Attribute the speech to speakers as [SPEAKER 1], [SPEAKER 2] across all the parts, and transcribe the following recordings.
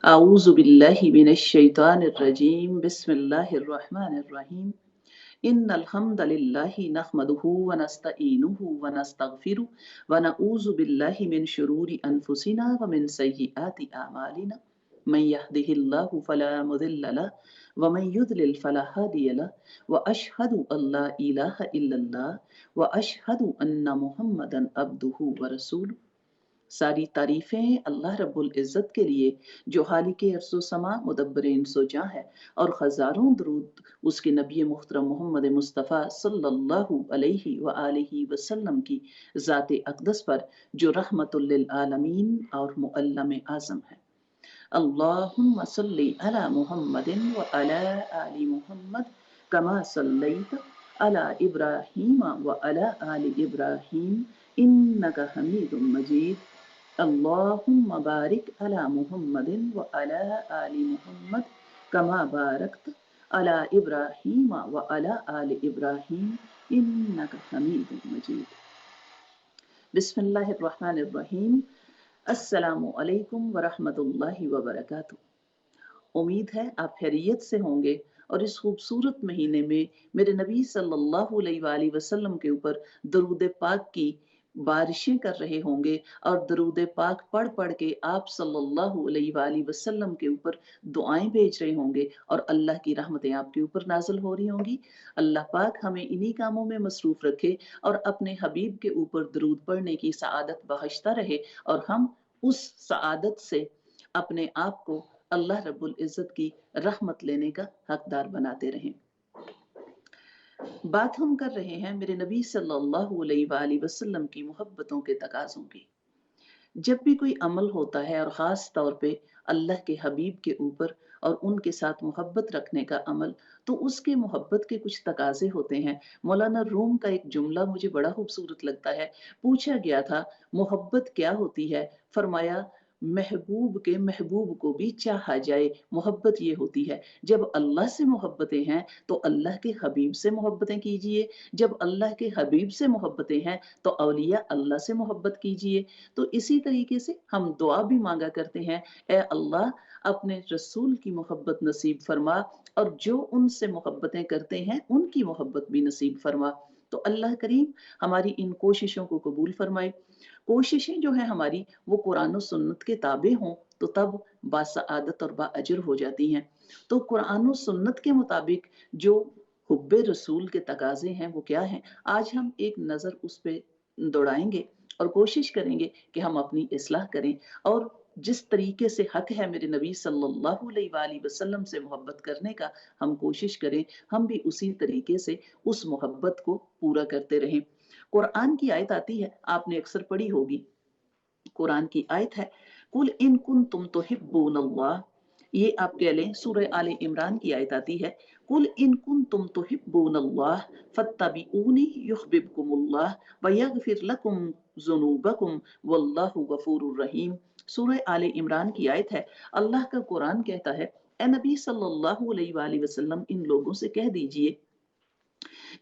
[SPEAKER 1] अऊज़ु बिल्लाहि मिनश शैतानिर रजीम बिस्मिल्लाहिर रहमानिर रहीम इन्नल हम्दलिल्लाहि नहमदुहु व नस्तईनुहु व नस्तगफिरुह व नऊज़ु बिल्लाहि मिन शुरूरि अनफुसिना व मिन सय्यिआति अमालिना मन यहदिहिल्लाहु फला मुदिल्ल लहु व मन युद्लिल फला हादिय लहु व अशहदु अल्ला इलाहा इल्लल्लाह व अशहदु अन्ना मुहम्मदन अब्दुहु व रसूलुहु। सारी तारीफ़ें अल्लाह रब्बुल इज़्ज़त के लिए जो हालिक़े अर्ज़ व समा मुदब्बिर इंस व जां है, और हज़ारों दरूद उसके नबी मुहतरम मोहम्मद मुस्तफ़ा सल्लल्लाहु अलैहि व आलिहि वसल्लम की ज़ात अक़दस पर जो रहमतुल लिल आलमीन और मुअल्लम आज़म है। अल्लाहुम्मा सल्लि अला मुहम्मदिन व अला आलि मुहम्मद कमा सल्लैत अला इब्राहीम व अला आलि इब्राहीम इन्नका हमीदुम मजीद। अल्लाहुम्मा बारिक अला मुहम्मदिन व अला आलि मुहम्मद कमा बारकत अला इब्राहीम व अला आलि इब्राहीम इन्नका हमीदुम मजीद। बिस्मिल्लाहिर रहमानिर रहीम। अस्सलामु अलैकुम व रहमतुल्लाहि व बरकातुहू। उम्मीद है आप खैरियत से होंगे और इस खूबसूरत महीने में मेरे नबी सल्लल्लाहु अलैहि वसल्लम के ऊपर दरूद पाक की बारिशें कर रहे होंगे और दरूद पाक पढ़ पढ़ के आप सल्लल्लाहु अलैहि वसल्लम के ऊपर दुआएं भेज रहे होंगे और अल्लाह की रहमतें आपके ऊपर नाज़िल हो रही होंगी। अल्लाह पाक हमें इन्हीं कामों में मसरूफ़ रखे और अपने हबीब के ऊपर दरूद पढ़ने की सआदत बख्शता रहे और हम उस सआदत से अपने आप को अल्लाह रब्बुल इज़्ज़त की रहमत लेने का हकदार बनाते रहें। बात हम कर रहे हैं मेरे नबी सल्लल्लाहु अलैहि वसल्लम की मोहब्बतों के तकाज़ों की। जब भी कोई अमल होता है और ख़ास तौर पे अल्लाह के हबीब के ऊपर और उनके साथ मोहब्बत रखने का अमल, तो उसके मोहब्बत के कुछ तकाज़े होते हैं। मौलाना रूम का एक जुमला मुझे बड़ा खूबसूरत लगता है। पूछा गया था मोहब्बत क्या होती है? फरमाया महबूब के महबूब को भी चाहा जाए। मोहब्बत ये होती है जब अल्लाह से मोहब्बतें हैं तो अल्लाह के हबीब से मोहब्बतें कीजिए, जब अल्लाह के हबीब से मोहब्बतें हैं तो औलिया अल्लाह से मोहब्बत कीजिए। तो इसी तरीके से हम दुआ भी मांगा करते हैं, ए अल्लाह अपने रसूल की मोहब्बत नसीब फरमा और जो उनसे मोहब्बतें करते हैं उनकी मोहब्बत भी नसीब फरमा। तो अल्लाह करीम हमारी इन कोशिशों को कबूल फरमाए। कोशिशें जो है हमारी वो कुरान और सुन्नत के ताबे हों तो तब बासआदत और बाअजर हो जाती हैं। तो कुरान और सुन्नत के मुताबिक जो हुब्बे रसूल के तकाजे हैं वो क्या हैं? आज हम एक नज़र उस पे दौड़ाएंगे और कोशिश करेंगे कि हम अपनी इस्लाह करें और जिस तरीके से हक है मेरे नबी सल्लल्लाहु अलैहि वसल्लम से मोहब्बत करने का, हम कोशिश करें हम भी उसी तरीके से उस मोहब्बत को पूरा करते रहें। कुरान की आयत आती है, आपने अक्सर पढ़ी होगी। कुरान की आयत है, कुल इन कुंतुम तुहिब्बूनल्लाह। ये आप कह लें सूरह आले इमरान की आयत आती है, कुल इन कुंतुम तुहिब्बूनल्लाह फत्तबिऊनी युहब्बिबकुमुल्लाह व यगफिर लकुम ज़ुनूबकुम वल्लाहु गफूरुर रहीम। सूरह आले इमरान की आयत है। अल्लाह का कुरान कहता है, ए नबी सल्लल्लाहु अलैहि वसल्लम इन लोगों से कह दीजिए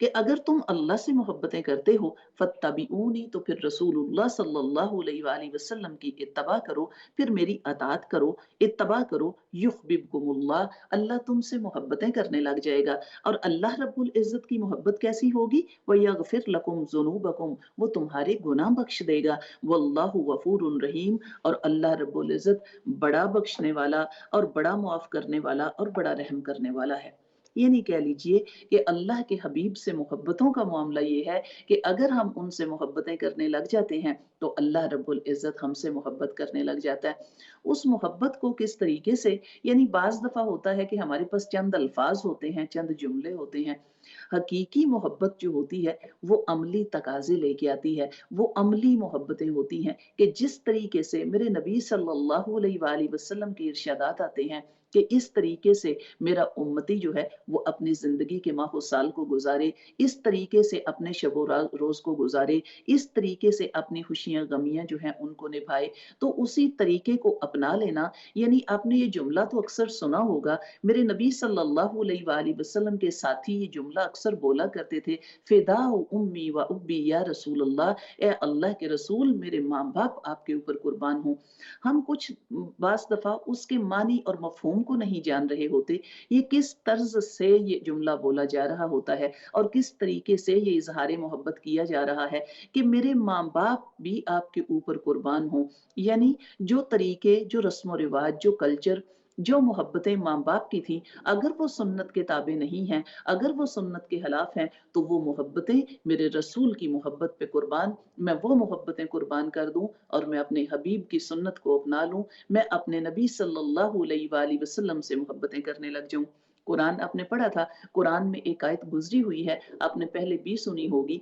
[SPEAKER 1] कि अगर तुम अल्लाह से मोहब्बतें करते हो फत्तबिऊनी, तो फिर रसूलुल्लाह सल्लल्लाहु अलैहि वसल्लम की इत्तबा करो, फिर मेरी अतात करो, इत्तबा करो। युहब्बिबकुमुल्लाह, अल्लाह तुमसे मोहब्बतें करने लग जाएगा। और अल्लाह रब्बुल इज़्ज़त की मोहब्बत कैसी होगी? व यगफिर लकुम ज़ुनूबकुम, वो तुम्हारे गुनाह बख्श देगा। वल्लाहु गफूरुन रहीम, और अल्लाह रब्बुल इज़्ज़त बड़ा बख्शने वाला और बड़ा मुआफ़ करने वाला और बड़ा रहम करने वाला है। ये नहीं कह लीजिए कि अल्लाह के हबीब से मोहब्बतों का मामला ये है कि अगर हम उनसे मोहब्बतें करने लग जाते हैं तो अल्लाह रब्बुल इज़्ज़त हमसे मोहब्बत करने लग जाता है। उस मोहब्बत को किस तरीके से, यानी बाज़ दफ़ा होता है कि हमारे पास चंद अल्फाज होते हैं, चंद जुमले होते हैं। हकीकी मोहब्बत जो होती है वो अमली तकाज़े लेके आती है, वो अमली मोहब्बतें होती हैं कि जिस तरीके से मेरे नबी सल्लल्लाहु अलैहि वसल्लम के इरशादात आते हैं کہ इस तरीके से मेरा उम्मती जो है वो अपनी ज़िंदगी के माह साल को गुज़ारे, इस तरीके से अपने शब रोज़ को गुज़ारे, इस तरीके से अपनी खुशियाँ गमियाँ जो हैं उनको निभाए। तो उसी तरीके को अपना लेना, यानी आपने ये जुमला तो अक्सर सुना होगा, मेरे नबी सल्लल्लाहु अलैहि वसल्लम के साथी ये जुमला अक्सर बोला करते थे, फ़िदाउ उम्मी व उब्बी या रसूल अल्लाह, ए अल्लाह के रसूल मेरे माँ-बाप आपके ऊपर कुर्बान हों। हम कुछ बाज़ दफ़ा उसके मानी और मफ़हूम को नहीं जान रहे होते। ये किस तर्ज़ से ये जुमला बोला जा रहा होता है और किस तरीके से ये इज़हार मोहब्बत किया जा रहा है कि मेरे माँ-बाप भी आपके ऊपर कुर्बान हों। यानी जो तरीके, जो रस्म-ओ-रिवाज, जो कल्चर, जो मोहब्बतें माँ-बाप की थीं, अगर वो सुन्नत के ताबे नहीं हैं, अगर वो सुन्नत के खिलाफ हैं, तो वो मोहब्बतें मेरे रसूल की मोहब्बत पे कुर्बान, मैं वो मोहब्बतें कुर्बान कर दूँ और मैं अपने हबीब की सुन्नत को अपना लूँ, मैं अपने नबी सल्लल्लाहु अलैहि वसल्लम से मोहब्बतें करने लग जाऊँ। कुरान आपने पढ़ा था, कुरान में एक आयत गुज़री हुई है, आपने पहले भी सुनी होगी,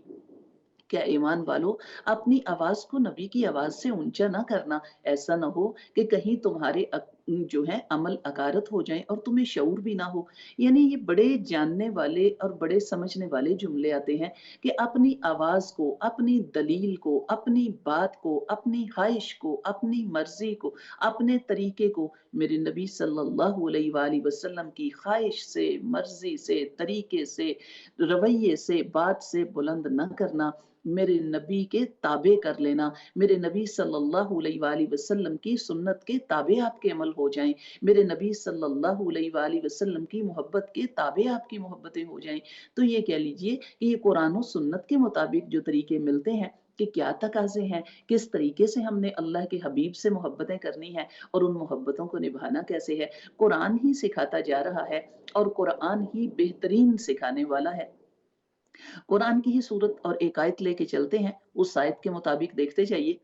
[SPEAKER 1] क्या ईमान वालों, अपनी आवाज़ को नबी की आवाज़ से ऊँचा ना करना, ऐसा ना हो कि कहीं तुम्हारे जो है अमल अकारत हो जाएँ और तुम्हें शऊर भी ना हो। यानी ये बड़े जानने वाले और बड़े समझने वाले जुमले आते हैं कि अपनी आवाज़ को, अपनी दलील को, अपनी बात को, अपनी ख़्वाहिश को, अपनी मर्ज़ी को, अपने तरीके को मेरे नबी सल्लल्लाहु अलैहि वसल्लम की ख़्वाहिश से, मर्ज़ी से, तरीके से, रवैये से, बात से बुलंद ना करना, मेरे नबी के ताबे कर लेना, मेरे नबी सल्लल्लाहु अलैहि वसल्लम की सुन्नत के ताबे आपके अमल हो जाएँ, मेरे नबी सल्लल्लाहु अलैहि वसल्लम की मोहब्बत के ताबे आपकी मोहब्बतें हो जाएँ। तो ये कह लीजिए कि ये कुरान और सुन्नत के मुताबिक जो तरीके मिलते हैं कि क्या तकाज़े हैं, किस तरीके से हमने अल्लाह के हबीब से मोहब्बतें करनी हैं और उन मोहब्बतों को निभाना कैसे है, कुरान ही सिखाता जा रहा है और कुरान ही बेहतरीन सिखाने वाला है। कुरान की ही सूरत और एक आयत लेके चलते हैं, उस आयत के मुताबिक देखते जाइए।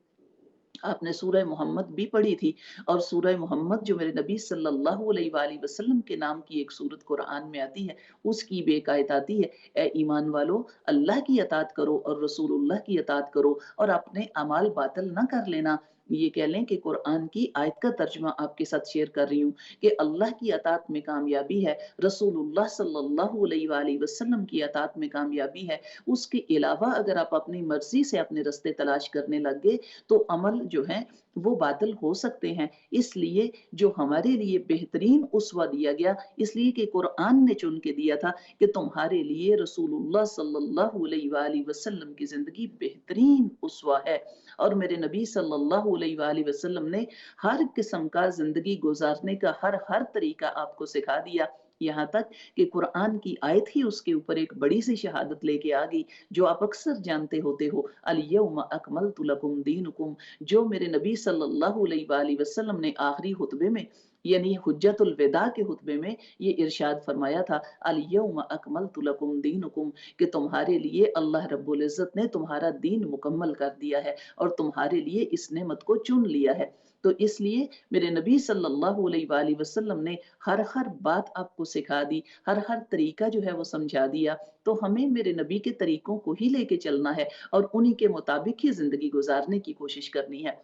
[SPEAKER 1] आपने सूरह मोहम्मद भी पढ़ी थी और सूरह मोहम्मद जो मेरे नबी सल्लल्लाहु अलैहि वसल्लम के नाम की एक सूरत कुरान में आती है, उसकी भी एक आयत आती है, ए ईमान वालों, अल्लाह की अताअत करो और रसूलुल्लाह की अताअत करो और अपने अमाल बातिल ना कर लेना। ये कह लें कि कुरान की आयत का तर्जुमा आपके साथ शेयर कर रही हूँ कि अल्लाह की अताअत में कामयाबी है, रसूलुल्लाह सल्लल्लाहु अलैहि वसल्लम की अताअत में कामयाबी है। उसके अलावा अगर आप अपनी मर्ज़ी से अपने रास्ते तलाश करने लग गए, तो अमल जो है वो बातिल हो सकते हैं। इसलिए जो हमारे लिए बेहतरीन उसवा दिया गया, इसलिए कि कुरान ने चुन के दिया था कि तुम्हारे लिए रसूलुल्लाह सल्लल्लाहु अलैहि वसल्लम की ज़िंदगी बेहतरीन उसवा है और मेरे नबी सल्लल्लाहु अलैहि वसल्लम ने हर किस्म का ज़िंदगी गुज़ारने का हर तरीका आपको सिखा दिया। यहाँ तक कि कुरान की आयत ही उसके ऊपर एक बड़ी-सी शहादत लेके आ गई, जो आप अक्सर जानते होते हो, अल यौम अकमलतु लकुम दीनुकुम, जो मेरे नबी सल्लल्लाहु अलैहि वसल्लम ने आखिरी खुतबे में यानी हुज्जतुल विदा के खुतबे में ये इरशाद फरमाया था, अल यौम अकमलतु लकुम दीनुकुम, कि तुम्हारे लिए अल्लाह रब्बुल इज़्ज़त ने तुम्हारा दीन मुकम्मल कर दिया है और तुम्हारे लिए इस नेमत को चुन लिया है। तो इसलिए मेरे नबी सल्लल्लाहु अलैहि वसल्लम ने हर बात आपको सिखा दी, हर तरीका जो है वो समझा दिया। तो हमें मेरे नबी के तरीकों को ही लेके चलना है और उन्हीं के मुताबिक ही ज़िंदगी गुज़ारने की कोशिश करनी है।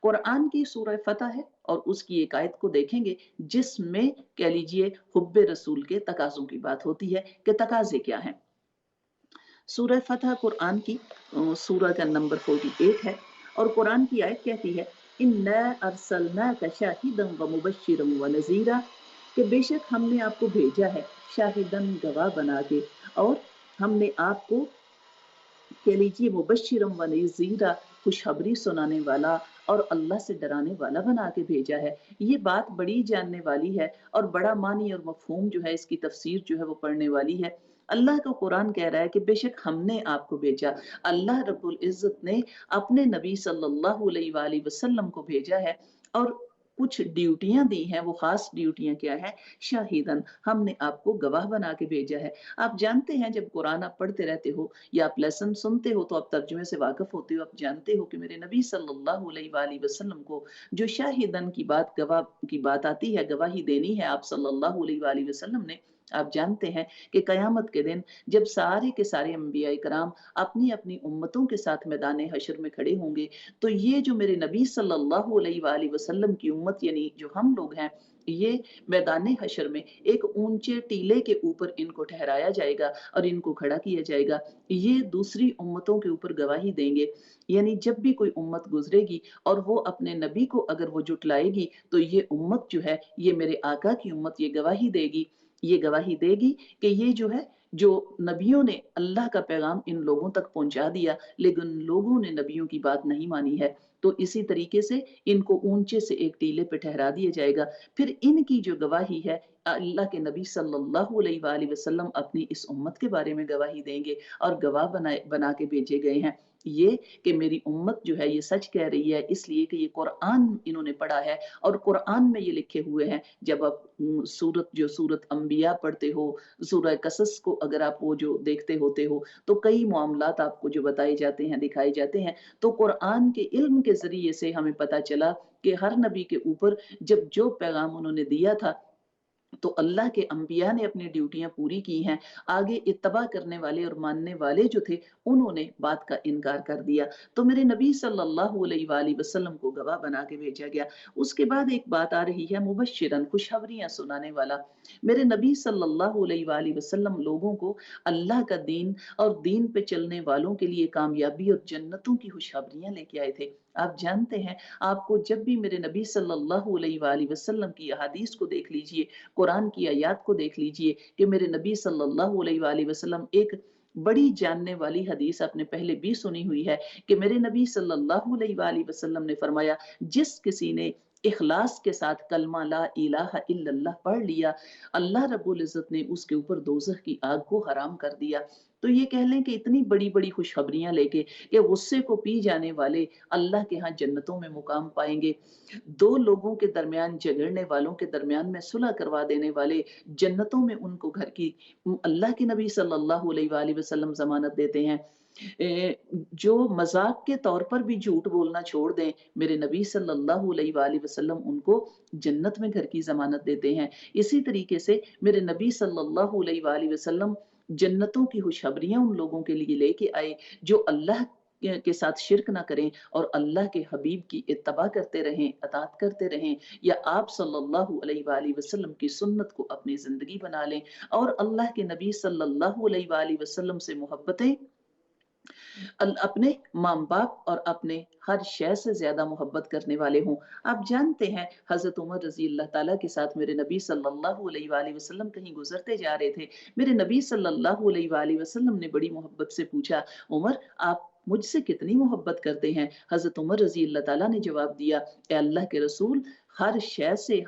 [SPEAKER 1] कुरान की सूरह फ़तह है और उसकी एक आयत को देखेंगे जिसमें कह लीजिए हुब्बे रसूल के तकाज़ों की बात होती है कि तकाज़े क्या हैं। सूरह फ़तह कुरान की सूरह का नंबर 48 है और कुरान की आयत कहती है, इन्ना अरसलनाका शाहिदन व मुबश्शिरन व नज़ीरा, कि बेशक हमने आपको भेजा है शाहिदन गवाह बना के और हमने आपको कह लीजिए मुबश्शिरम व नज़ीरा, खुशखबरी सुनाने वाला और अल्लाह से डराने वाला बना के भेजा है। ये बात बड़ी जानने वाली है और बड़ा मानी और मफ़हूम जो है इसकी तफ़सीर जो है वो पढ़ने वाली है। अल्लाह का कुरान कह रहा है कि बेशक हमने आपको भेजा। अल्लाह रब्बुल इज़्ज़त ने अपने नबी सल्लल्लाहु अलैहि वसल्लम को भेजा है और कुछ ड्यूटियाँ दी हैं, वो ख़ास ड्यूटियाँ क्या हैं? शाहिदन, हमने आपको गवाह बना के भेजा है। आप जानते हैं जब कुरान आप पढ़ते रहते हो या आप लेसन सुनते हो तो आप तर्जुमे से वाकिफ़ होते हो, आप जानते हो कि मेरे नबी सल्लल्लाहु अलैहि वसल्लम को जो शाहिदन की बात गवाह की बात आती है, गवाही देनी है आप सल्लल्लाहु अलैहि वसल्लम ने, आप जानते हैं कि क़यामत के दिन जब सारे के सारे अंबिया कराम अपनी-अपनी उम्मतों के साथ मैदान हशर में खड़े होंगे, तो ये जो मेरे नबी सल्लल्लाहु अलैहि वसल्लम की उम्मत यानी जो हम लोग हैं, ये मैदान हशर में एक ऊंचे टीले के ऊपर इनको ठहराया जाएगा और इनको खड़ा किया जाएगा। ये दूसरी उम्मतों के ऊपर गवाही देंगे, यानी जब भी कोई उम्मत गुजरेगी और वो अपने नबी को अगर वो जुटलाएगी, तो ये उम्मत जो है, ये मेरे आका की उम्मत ये गवाही देगी, ये गवाही देगी कि ये जो है, जो नबियों ने अल्लाह का पैगाम इन लोगों तक पहुंचा दिया, लेकिन लोगों ने नबियों की बात नहीं मानी है। तो इसी तरीके से इनको ऊंचे से एक टीले पे ठहरा दिया जाएगा। फिर इनकी जो गवाही है, अल्लाह के नबी सल्लल्लाहु अलैहि वसल्लम अपनी इस उम्मत के बारे में गवाही देंगे और गवाह बना के भेजे गए हैं ये कि मेरी उम्मत जो है ये सच कह रही है, इसलिए कि ये कुरान इन्होंने पढ़ा है और कुरान में ये लिखे हुए हैं। जब आप सूरत अंबिया पढ़ते हो, सूरह कसस को अगर आप वो जो देखते होते हो, तो कई मामलात आपको जो बताए जाते हैं, दिखाए जाते हैं। तो कुरान के इल्म के ज़रिए से हमें पता चला कि हर नबी के ऊपर जब जो पैगाम उन्होंने दिया था, तो अल्लाह के अंबिया ने अपनी ड्यूटियां पूरी की हैं। आगे इत्तबा करने वाले और मानने वाले जो थे, उन्होंने बात का इनकार कर दिया। तो मेरे नबी सल्लल्लाहु अलैहि वसल्लम को गवाह बना के भेजा गया। उसके बाद एक बात आ रही है मुबश्शिरन, खुशखबरियां सुनाने वाला। मेरे नबी सल्लल्लाहु अलैहि वसल्लम लोगों को अल्लाह का दीन और दीन पे चलने वालों के लिए कामयाबी और जन्नतों की खुशखबरियां लेके आए थे। आप जानते हैं, आपको जब भी मेरे नबी सल्लल्लाहु अलैहि वसल्लम की अहादीस को देख लीजिए, कुरान की आयत को देख लीजिए कि मेरे नबी सल्लल्लाहु अलैहि वसल्लम एक बड़ी जानने वाली हदीस आपने पहले भी सुनी हुई है कि मेरे नबी सल्लल्लाहु अलैहि वसल्लम ने फरमाया, जिस किसी ने इखलास के साथ कलमा ला इलाहा इल्लल्लाह पढ़ लिया, अल्लाह रब्बुल इज़्ज़त ने उसके ऊपर दोज़ख की आग को हराम कर दिया। तो ये कह लें कि इतनी बड़ी-बड़ी खुशखबरियां लेके कि गुस्से को पी जाने वाले अल्लाह के यहाँ जन्नतों में मुकाम पाएंगे। दो लोगों के दरमियान झगड़ने वालों के दरमियान में सुलह करवा देने वाले जन्नतों में उनको घर की अल्लाह के नबी सल्लल्लाहु अलैहि वसल्लम ज़मानत देते हैं। जो मज़ाक के तौर पर भी झूठ बोलना छोड़ दें, मेरे नबी सल्लल्लाहु अलैहि वसल्लम उनको जन्नत में घर की ज़मानत देते हैं। इसी तरीके से मेरे नबी सल्लल्लाहु अलैहि वसल्लम जन्नतों की खुशखबरियाँ उन लोगों के लिए लेके आए, जो अल्लाह के साथ शिर्क ना करें और अल्लाह के हबीब की इत्तबा करते रहें, अताअत करते रहें, या आप सल्लल्लाहु अलैहि वसल्लम की सुन्नत को अपनी ज़िंदगी बना लें और अल्लाह के नबी सल्लल्लाहु अलैहि वसल्लम से मोहब्बतें अपने माँ-बाप और अपने हर शय से ज़्यादा मोहब्बत करने वाले हों। आप जानते हैं, हज़रत उमर रज़ी अल्लाह ताला के साथ मेरे नबी सल्लल्लाहु अलैहि वसल्लम कहीं गुज़रते जा रहे थे। मेरे नबी सल्लल्लाहु अलैहि वसल्लम ने बड़ी मोहब्बत से पूछा, उमर आप मुझसे कितनी मोहब्बत करते हैं? हज़रत उमर रज़ी अल्लाह ताला ने जवाब दिया, ए अल्लाह के रसूल, हर शय से,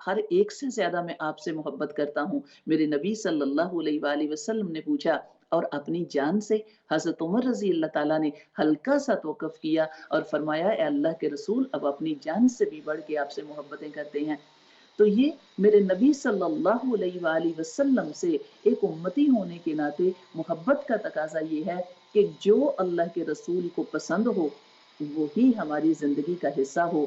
[SPEAKER 1] हर एक से ज़्यादा मैं आपसे मोहब्बत करता हूँ। मेरे नबी सल्लल्लाहु अलैहि वसल्लम ने पूछा, और अपनी जान से? हज़रत उमर रज़ी अल्लाह ताला ने हल्का-सा तवक़्क़ुफ़ किया और फरमाया, ए अल्लाह के रसूल, अब अपनी जान से भी बढ़ के आपसे मोहब्बतें करते हैं। तो ये मेरे नबी सल्लल्लाहु अलैहि वसल्लम से एक उम्मती होने के नाते मोहब्बत का तकाज़ा ये है कि जो अल्लाह के रसूल को पसंद हो, वही हमारी ज़िंदगी का हिस्सा हो।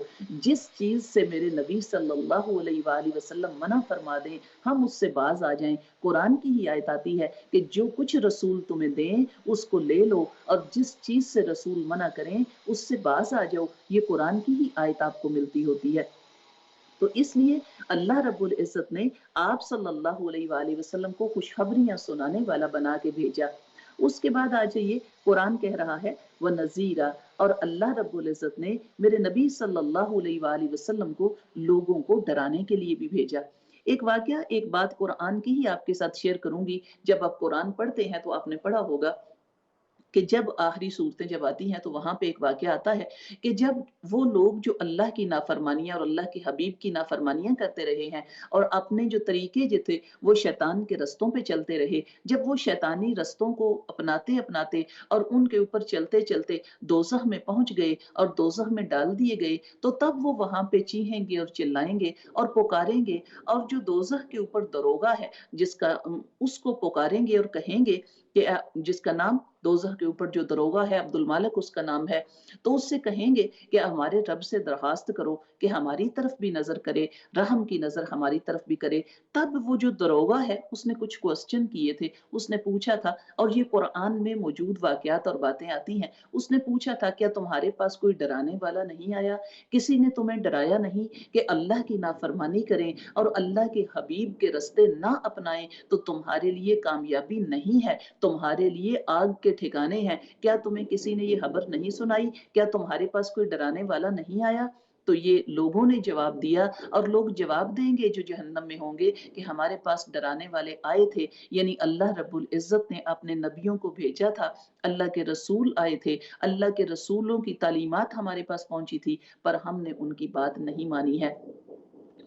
[SPEAKER 1] जिस चीज़ से मेरे नबी सल्लल्लाहु अलैहि वसल्लम मना फरमा दें, हम उससे बाज़ आ जाएँ। कुरान की ही आयत आती है कि जो कुछ रसूल तुम्हें दें, उसको ले लो, और जिस चीज़ से रसूल मना करें, उससे बाज़ आ जाओ। ये कुरान की ही आयत आपको मिलती होती है। तो इसलिए अल्लाह रब्बुल इज़्ज़त ने आप सल्लल्लाहु अलैहि वसल्लम को खुशखबरियाँ सुनाने वाला बना के भेजा। उसके बाद आ जाइए, कुरान कह रहा है व नज़ीरा, और अल्लाह रब्बुल इज़्ज़त ने मेरे नबी सल्लल्लाहु अलैहि वसल्लम को लोगों को डराने के लिए भी भेजा। एक वाक़या, एक बात कुरान की ही आपके साथ शेयर करूँगी। जब आप कुरान पढ़ते हैं तो आपने पढ़ा होगा कि जब आखिरी सूरतें जब आती हैं, तो वहाँ पे एक वाक़या आता है कि जब वो लोग जो अल्लाह की नाफ़रमानियाँ और अल्लाह के हबीब की नाफ़रमानियाँ करते रहे हैं और अपने जो तरीके जो थे वो शैतान के रस्तों पे चलते रहे, जब वो शैतानी रस्तों को अपनाते-अपनाते और उनके ऊपर चलते-चलते दोज़ख में पहुँच गए और दोज़ख में डाल दिए गए, तो तब वो वहाँ पे चीखेंगे और चिल्लाएँगे और पुकारेंगे, और जो दोज़ख के ऊपर दरोगा है, उसको पुकारेंगे और कहेंगे कि जिसका नाम दोज़ख के ऊपर जो दरोगा है अब्दुल मालिक उसका नाम है, तो उससे कहेंगे कि हमारे रब से दरख्वास्त करो कि हमारी तरफ भी नज़र करे, रहम की नज़र हमारी तरफ भी करे। तब वो जो दरोगा है उसने कुछ क्वेश्चन किए थे, उसने पूछा था, और ये कुरान में मौजूद वाक़यात और बातें आती हैं। उसने पूछा था, क्या तुम्हारे पास कोई डराने वाला नहीं आया? किसी ने तुम्हें डराया नहीं कि अल्लाह की नाफरमानी करें और अल्लाह के हबीब के रास्ते ना अपनाएं तो तुम्हारे लिए कामयाबी नहीं है, तुम्हारे लिए आग के ठिकाने हैं। क्या तुम्हें किसी ने ये खबर नहीं सुनाई? क्या तुम्हारे पास कोई डराने वाला नहीं आया? तो ये लोगों ने जवाब दिया, और लोग जवाब देंगे जो जहन्नम में होंगे कि हमारे पास डराने वाले आए थे। यानी अल्लाह रब्बुल इज़्ज़त ने अपने नबियों को भेजा था, अल्लाह के रसूल आए थे, अल्लाह के रसूलों की तालीमात हमारे पास पहुंची थी, पर हमने उनकी बात नहीं मानी है।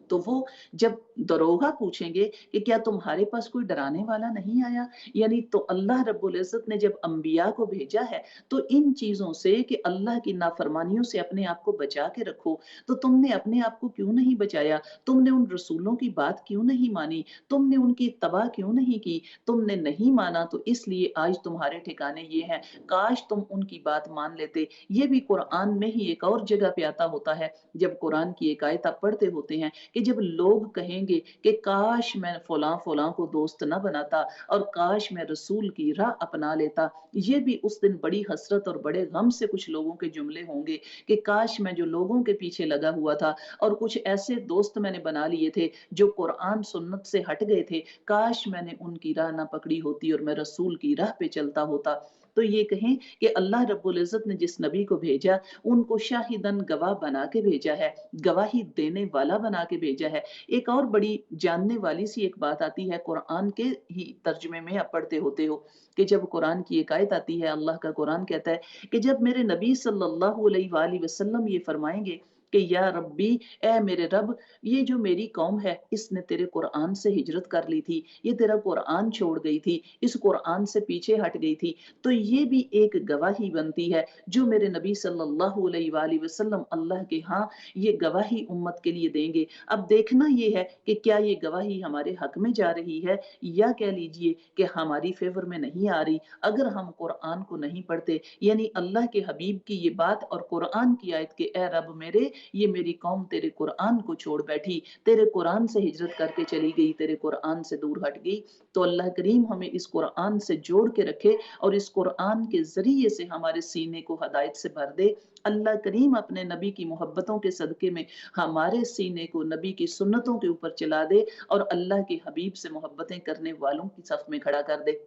[SPEAKER 1] तो वो जब दरोगा पूछेंगे कि क्या तुम्हारे पास कोई डराने वाला नहीं आया, यानी तो अल्लाह रब्बुल इज़्ज़त ने जब अंबिया को भेजा है तो इन चीज़ों से कि अल्लाह की नाफरमानियों से अपने आप को बचा के रखो, तो तुमने अपने आप को क्यों नहीं बचाया? तुमने उन रसूलों की बात क्यों नहीं मानी? तुमने उनकी इत्तबा क्यों नहीं की? तुमने नहीं माना तो इसलिए आज तुम्हारे ठिकाने ये हैं। काश तुम उनकी बात मान लेते। ये भी कुरान में ही एक और जगह पे आता होता है, जब कुरान की एक आयत आप पढ़ते होते हैं कि जब लोग कहेंगे कि काश मैं फलां फलां को दोस्त न बनाता और काश मैं रसूल की राह अपना लेता। ये भी उस दिन बड़ी हसरत और बड़े गम से कुछ लोगों के जुमले होंगे कि काश मैं जो लोगों के पीछे लगा हुआ था और कुछ ऐसे दोस्त मैंने बना लिए थे जो कुरान सुन्नत से हट गए थे, काश मैंने उनकी राह ना पकड़ी होती और मैं रसूल की राह पे चलता होता। तो ये कहें कि अल्लाह रब्बुल इज़्ज़त ने जिस नबी को भेजा उनको शाहिदन गवाह बना के भेजा है, गवाही देने वाला बना के भेजा है। एक और बड़ी जानने वाली सी एक बात आती है कुरान के ही तर्जुमे में आप पढ़ते होते हो कि जब कुरान की एक आयत आती है, अल्लाह का कुरान कहता है कि जब मेरे नबी सल्लल्लाहु अलैहि वसल्लम ये फरमाएंगे कि या रब्बी, ए मेरे रब, ये जो मेरी कौम है इसने तेरे कुरान से हिजरत कर ली थी, ये तेरा कुरान छोड़ गई थी, इस कुरान से पीछे हट गई थी, तो ये भी एक गवाही बनती है जो मेरे नबी सल्लल्लाहु अलैहि वसल्लम अल्लाह के यहाँ ये गवाही उम्मत के लिए देंगे। अब देखना ये है कि क्या ये गवाही हमारे हक में जा रही है या कह लीजिए कि हमारी फेवर में नहीं आ रही। अगर हम कुरान को नहीं पढ़ते, यानी अल्लाह के हबीब की ये बात और कुरान की आयत के ए रब मेरे, ये मेरी कौम तेरे कुरान को छोड़ बैठी, तेरे कुरान से हिजरत करके चली गई, तेरे कुरान से दूर हट गई, तो अल्लाह करीम हमें इस कुरान से जोड़ के रखे और इस कुरान के ज़रिए से हमारे सीने को हदायत से भर दे। अल्लाह करीम अपने नबी की मोहब्बतों के सदक़े में हमारे सीने को नबी की सुन्नतों के ऊपर चला दे और अल्लाह के हबीब से मोहब्बतें करने वालों की सफ़ में खड़ा कर दे।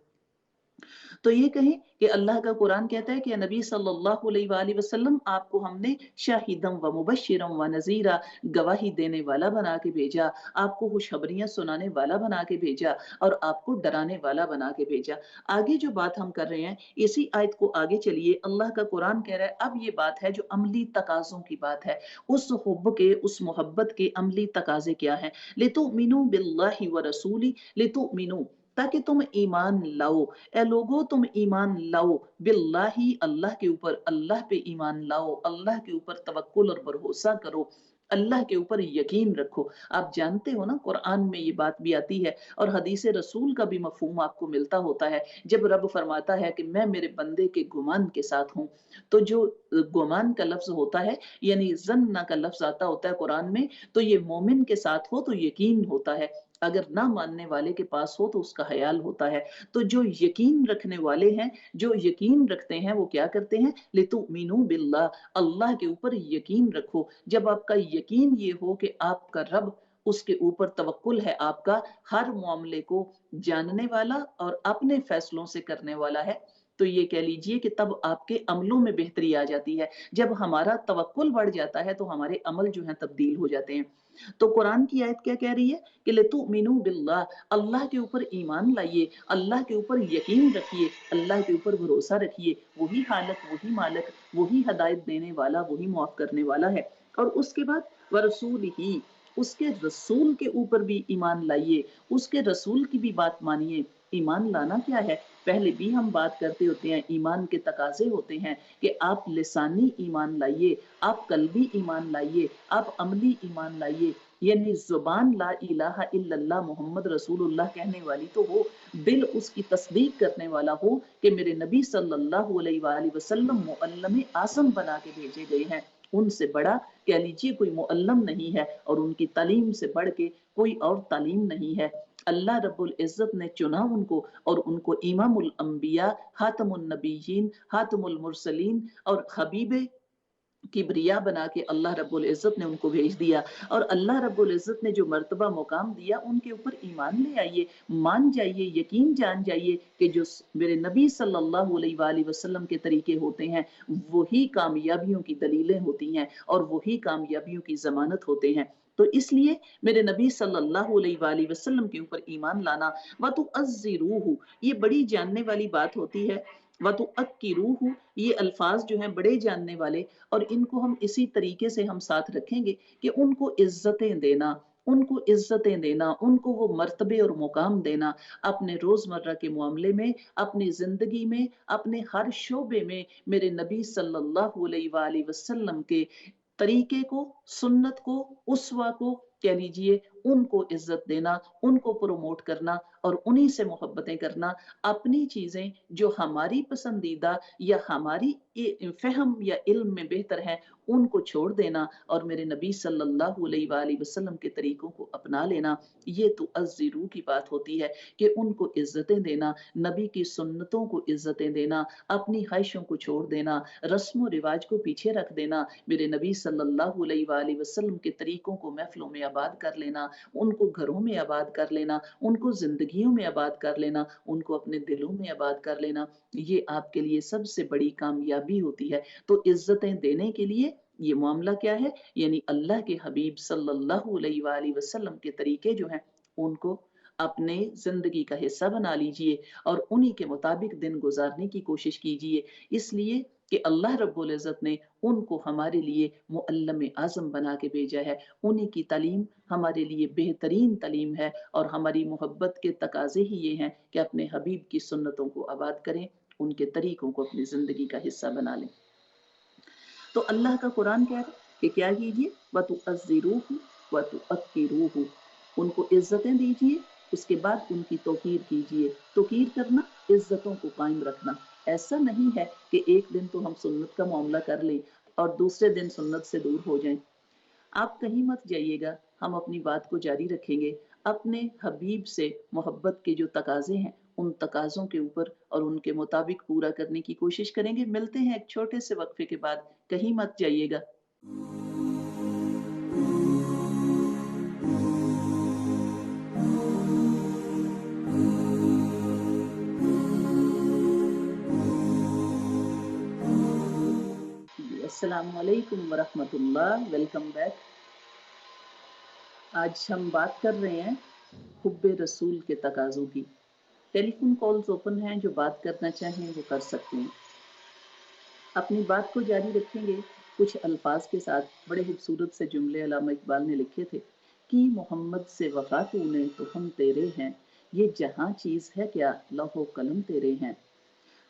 [SPEAKER 1] तो ये कहें कि अल्लाह का कुरान कहता है कि नबी सल्लल्लाहु अलैहि वसल्लम आपको हमने शाहिदम व मुबश्शिरम व नज़ीरा, गवाही देने वाला बना के भेजा, आपको खुशखबरियां सुनाने वाला बना के भेजा और आपको डराने वाला बना के भेजा। आगे जो बात हम कर रहे हैं इसी आयत को आगे चलिए, अल्लाह का कुरान कह रहा है, अब ये बात है जो अमली तकाज़ों की बात है, उस हुब्ब के, उस मोहब्बत के अमली तकाज़े क्या हैं? लितुमिनु बिल्लाहि व रसूली, लितुमिनु, ताकि तुम ईमान लाओ। ए लोगो तुम ईमान लाओ, बिल्लाही, अल्लाह के ऊपर, अल्लाह पे ईमान लाओ, अल्लाह के ऊपर तवक्कुल और भरोसा करो, अल्लाह के ऊपर यकीन रखो। आप जानते हो ना कुरान में ये बात भी आती है और हदीस रसूल का भी मफहूम आपको मिलता होता है, जब रब फरमाता है कि मैं मेरे बंदे के गुमान के साथ हूँ। तो जो गुमान का लफ्ज होता है, यानी जन्ना का लफ्ज आता होता है कुरान में, तो ये मोमिन के साथ हो तो यकीन होता है, अगर ना मानने वाले के पास हो तो उसका ख्याल होता है। तो जो यकीन रखने वाले हैं, जो यकीन रखते हैं, वो क्या करते हैं? लितुमिनु बिल्लाह, अल्लाह के ऊपर यकीन रखो। जब आपका यकीन ये हो कि आपका रब, उसके ऊपर तवक्कुल है आपका, हर मामले को जानने वाला और अपने फैसलों से करने वाला है, तो ये कह लीजिए कि तब आपके अमलों में बेहतरी आ जाती है। जब हमारा तवक्कुल बढ़ जाता है तो हमारे अमल जो हैं तब्दील हो जाते हैं। तो कुरान की आयत क्या कह रही है कि लितुमिनु बिल्लाह, अल्लाह के ऊपर ईमान लाइए, अल्लाह के ऊपर यकीन रखिए, अल्लाह के ऊपर भरोसा रखिए, वही खालिक, वही मालिक, वही हदायत देने वाला, वही मुआफ करने वाला है। और उसके बाद व रसूलिही, उसके रसूल के ऊपर भी ईमान लाइए, उसके रसूल की भी बात मानिए। ईमान लाना क्या है? पहले भी हम बात करते होते हैं, ईमान के तकाज़े होते हैं कि आप लिसानी ईमान लाइए, आप कल्बी ईमान लाइए, आप अमली ईमान लाइए। यानी ज़ुबान ला इलाहा इल्लल्लाह मोहम्मद रसूलुल्लाह कहने वाली तो हो, दिल उसकी तस्दीक करने वाला हो कि मेरे नबी सल्लल्लाहु अलैहि वसल्लम मुअल्लम आज़म बना के भेजे गए हैं। उनसे बड़ा कह लीजिए कोई मुअल्लम नहीं है और उनकी तालीम से बढ़ के कोई और तालीम नहीं है। अल्लाह रब्बुल इज़्ज़त ने चुना उनको और उनको इमामुल अंबिया, खातमुन नबिय्यीन, खातमुल मुरसलीन और हबीबे किब्रिया बना के अल्लाह रब्बुल इज़्ज़त ने उनको भेज दिया। और अल्लाह रब्बुल इज़्ज़त ने जो मर्तबा मुकाम दिया उनके ऊपर ईमान ले आइए, मान जाइए, यकीन जान जाइए कि जो मेरे नबी सल्लल्लाहु अलैहि वसल्लम के तरीके होते हैं वही कामयाबियों की दलीलें होती हैं और वही कामयाबियों की ज़मानत होते हैं। तो इसलिए मेरे नबी सल्लल्लाहु अलैहि वसल्लम के ऊपर ईमान लाना व तुअज़्ज़िरूहु, ये बड़ी जानने वाली बात होती है। व तुअक्किरूहु, ये अल्फाज जो हैं बड़े जानने वाले, और इनको हम इसी तरीके से हम साथ रखेंगे कि उनको इज्जतें देना, उनको इज्जतें देना, उनको वो मर्तबे और मुकाम देना अपने रोजमर्रा के मामले में, अपनी जिंदगी में, अपने हर शोबे में मेरे नबी सल्लल्लाहु अलैहि वसल्लम के तरीके को, सुन्नत को, उसवा को कह लीजिए, उनको इज्जत देना, उनको प्रमोट करना और उन्हीं से मोहब्बतें करना। अपनी चीजें जो हमारी पसंदीदा या हमारी फहम या इल्म में बेहतर है उनको छोड़ देना और मेरे नबी सल्लल्लाहु अलैहि वसल्लम के तरीकों को अपना लेना। ये तो अज़्ज़िरू की बात होती है कि उनको इज्जतें देना, नबी की सुन्नतों को इज्जतें देना, अपनी ख्वाहिशों को छोड़ देना, रस्म रिवाज को पीछे रख देना, मेरे नबी सल्लल्लाहु अलैहि वसल्लम के तरीकों को महफिलों में आबाद कर लेना, उनको घरों में आबाद कर लेना, उनको जिंदगियों में आबाद कर लेना, उनको अपने दिलों में आबाद कर लेना, ये आपके लिए सबसे बड़ी कामयाबी होती है। तो इज्जतें देने के लिए ये मामला क्या है? यानी अल्लाह के हबीब सल्लल्लाहु अलैहि वसल्लम के तरीके जो हैं उनको अपने जिंदगी का हिस्सा बना लीजिए और उन्हीं के मुताबिक दिन गुजारने की कोशिश कीजिए। इसलिए कि अल्लाह रब्बुल इज़्ज़त ने उनको हमारे लिए मुअल्लम आज़म बना के भेजा है। उन्हीं की तालीम हमारे लिए बेहतरीन तालीम है और हमारी मोहब्बत के तकाज़े ही ये हैं कि अपने हबीब की सुन्नतों को आबाद करें, उनके तरीकों को अपनी ज़िंदगी का हिस्सा बना लें। तो अल्लाह का कुरान कह रहा है कि क्या कीजिए? वतुअज़्ज़िरूहु वतुअक्किरूहु, उनको इज़्ज़तें दीजिए, उसके बाद उनकी तौक़ीर कीजिए। तौक़ीर करना, इज़्ज़तों को कायम रखना। ऐसा नहीं है कि एक दिन तो हम सुन्नत का मामला कर लें और दूसरे दिन सुन्नत से दूर हो जाएँ। आप कहीं मत जाइएगा, हम अपनी बात को जारी रखेंगे। अपने हबीब से मोहब्बत के जो तकाज़े हैं, उन तकाज़ों के ऊपर और उनके मुताबिक पूरा करने की कोशिश करेंगे। मिलते हैं एक छोटे से वक़्फ़े के बाद, कहीं मत जाइएगा। अस्सलामु अलैकुम व रहमतुल्लाह, वेलकम बैक। आज हम बात कर रहे हैं हुब्बे रसूल के तकाज़ों की। टेलीफ़ोन कॉल्स ओपन हैं, जो बात करना चाहें वो कर सकते हैं। अपनी बात को जारी रखेंगे कुछ अल्फाज के साथ। बड़े खूबसूरत से जुमले अल्लामा इकबाल ने लिखे थे कि मोहम्मद से वफ़ा तूने तो हम तेरे हैं, ये जहाँ चीज़ है क्या लौहो कलम तेरे हैं।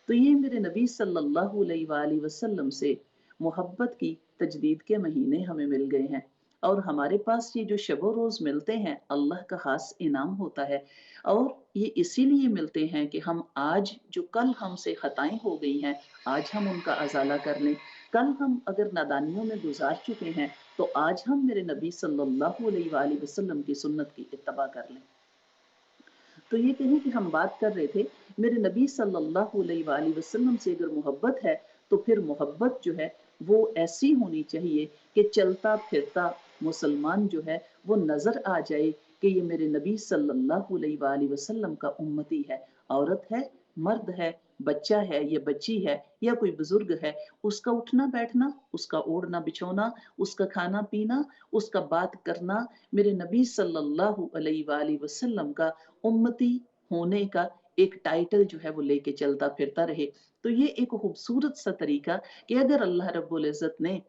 [SPEAKER 1] तो ये मेरे नबी सल्लल्लाहु अलैहि वसल्लम से मोहब्बत की तजदीद के महीने हमें मिल गए हैं और हमारे पास ये जो शब रोज़ मिलते हैं अल्लाह का ख़ास इनाम होता है। और ये इसीलिए मिलते हैं कि हम आज जो कल हमसे ख़ताएँ हो गई हैं, आज हम उनका अज़ाला कर लें। कल हम अगर नादानियों में गुज़ार चुके हैं तो आज हम मेरे नबी सल्लल्लाहु अलैहि वसल्लम की सुन्नत की इत्तबा कर लें। तो ये कहें कि हम बात कर रहे थे मेरे नबी सल्लल्लाहु अलैहि वसल्लम से अगर मोहब्बत है तो फिर मोहब्बत जो है वो ऐसी होनी चाहिए कि चलता फिरता मुसलमान जो है वो नजर आ जाए कि ये मेरे नबी सल्लल्लाहु अलैहि वसल्लम का उम्मती है। औरत है, मर्द है, बच्चा है या बच्ची है या कोई बुजुर्ग है, उसका उठना बैठना, उसका ओढ़ना बिछोना, उसका खाना पीना, उसका बात करना मेरे नबी सल्लल्लाहु अलैहि वसल्लम का उम्मती होने का एक टाइटल जो है वो लेके चलता फिरता रहे। तो ये एक खूबसूरत सा तरीका कि अगर अल्लाह रब्बुल इज़्ज़त ने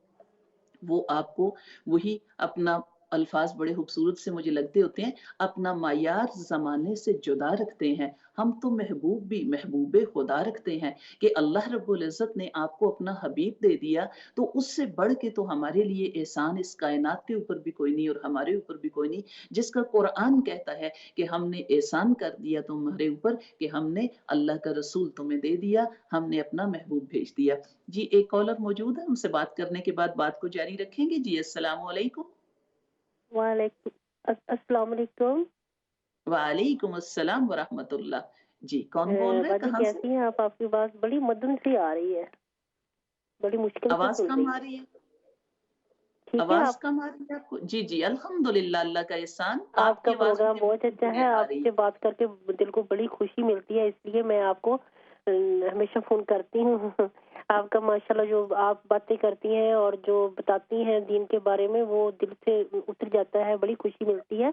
[SPEAKER 1] वो आपको वही अपना अल्फाज बड़े खूबसूरत से मुझे लगते होते हैं, अपना मायार ज़माने से जुदा रखते हैं, हम तो महबूब भी महबूबे खुदा रखते हैं कि अल्लाह रब्बुल इज़्ज़त ने आपको अपना हबीब दे दिया, तो उससे बढ़ के तो हमारे लिए एहसान इस कायनात के ऊपर भी कोई नहीं और हमारे ऊपर भी कोई नहीं, जिसका कुरान कहता है कि हमने एहसान कर दिया तुम्हारे ऊपर कि हमने अल्लाह का रसूल तुम्हें दे दिया, हमने अपना महबूब भेज दिया। जी, एक कॉलर मौजूद है, उनसे बात करने के बाद बात को जारी रखेंगे। जी, अस्सलामु अलैकुम।
[SPEAKER 2] वालेकुम अस्सलाम वालेकुम।
[SPEAKER 1] वालेकुम अस्सलाम व रहमतुल्लाह। जी, कौन बोल रहे हैं?
[SPEAKER 2] बाजी
[SPEAKER 1] कहाँ से?
[SPEAKER 2] कैसी हैं आप? आपकी बात बड़ी मधुर सी आ रही है, बड़ी मुश्किल से
[SPEAKER 1] आवाज़
[SPEAKER 2] सुन
[SPEAKER 1] कम
[SPEAKER 2] रही
[SPEAKER 1] आ
[SPEAKER 2] है।
[SPEAKER 1] रही है?
[SPEAKER 2] ठीक है
[SPEAKER 1] आवाज़
[SPEAKER 2] आप,
[SPEAKER 1] कम आ रही है आपको? जी, जी, अल्हम्दुलिल्लाह अल्लाह का एहसान,
[SPEAKER 2] आपका
[SPEAKER 1] आपकी आवाज़
[SPEAKER 2] प्रोग्राम
[SPEAKER 1] मुझे
[SPEAKER 2] बहुत
[SPEAKER 1] बिल्कुल
[SPEAKER 2] अच्छा है।
[SPEAKER 1] क्लियर आ रही
[SPEAKER 2] आपसे
[SPEAKER 1] है।
[SPEAKER 2] बात करके दिल को बड़ी खुशी मिलती है, इसलिए मैं आपको हमेशा फ़ोन करती हूँ। आपका माशाल्लाह जो आप बातें करती हैं और जो बताती हैं दीन के बारे में, वो दिल से उतर जाता है, बड़ी खुशी मिलती है।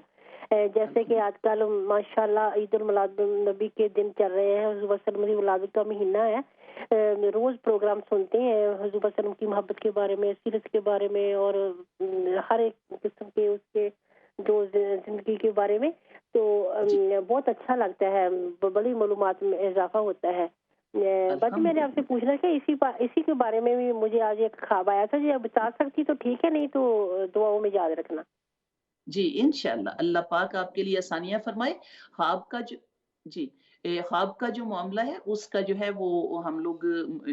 [SPEAKER 2] जैसे कि
[SPEAKER 1] अल्हम्दुलिल्लाह।
[SPEAKER 2] आजकल माशाल्लाह ईद उल मिलाद नबी के दिन चल रहे हैं, हुज़ूर वसल्लम की विलादत का महीना है। रोज़ प्रोग्राम सुनते हैं हुज़ूर वसल्लम की मोहब्बत के बारे में, सीरत के बारे में और हर एक किस्म के उसके जो ज़िंदगी के बारे में। तो
[SPEAKER 1] जी,
[SPEAKER 2] बहुत अच्छा लगता है, बड़ी मालूमात में इज़ाफ़ा होता है। बाकी मैंने आपसे
[SPEAKER 1] अल्हम्दुलिल्लाह।
[SPEAKER 2] पूछना था इसी के बारे में भी मुझे आज एक ख्वाब आया था, जी आप बता सकती तो ठीक है, नहीं तो दुआओं में याद रखना।
[SPEAKER 1] जी, इंशाअल्लाह, अल्लाह पाक आपके लिए आसानियाँ फरमाए। ख़्वाब का जो जी, ख़्वाब का जो मामला है, उसका जो है वो हम लोग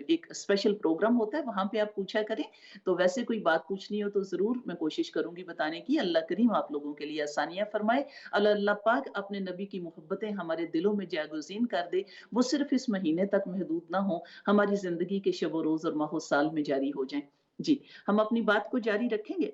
[SPEAKER 1] एक स्पेशल प्रोग्राम होता है, वहाँ पे आप पूछा करें। तो वैसे कोई बात पूछनी हो तो ज़रूर मैं कोशिश करूँगी बताने की। अल्लाह करीम आप लोगों के लिए आसानियाँ फरमाए। अल्लाह पाक अपने नबी की मोहब्बतें हमारे दिलों में जागज़ीन कर दे। वो सिर्फ़ इस महीने तक महदूद ना हो, हमारी ज़िंदगी के शब-ओ-रोज़ और माहो-साल में जारी हो जाएँ। जी, हम अपनी बात को जारी रखेंगे।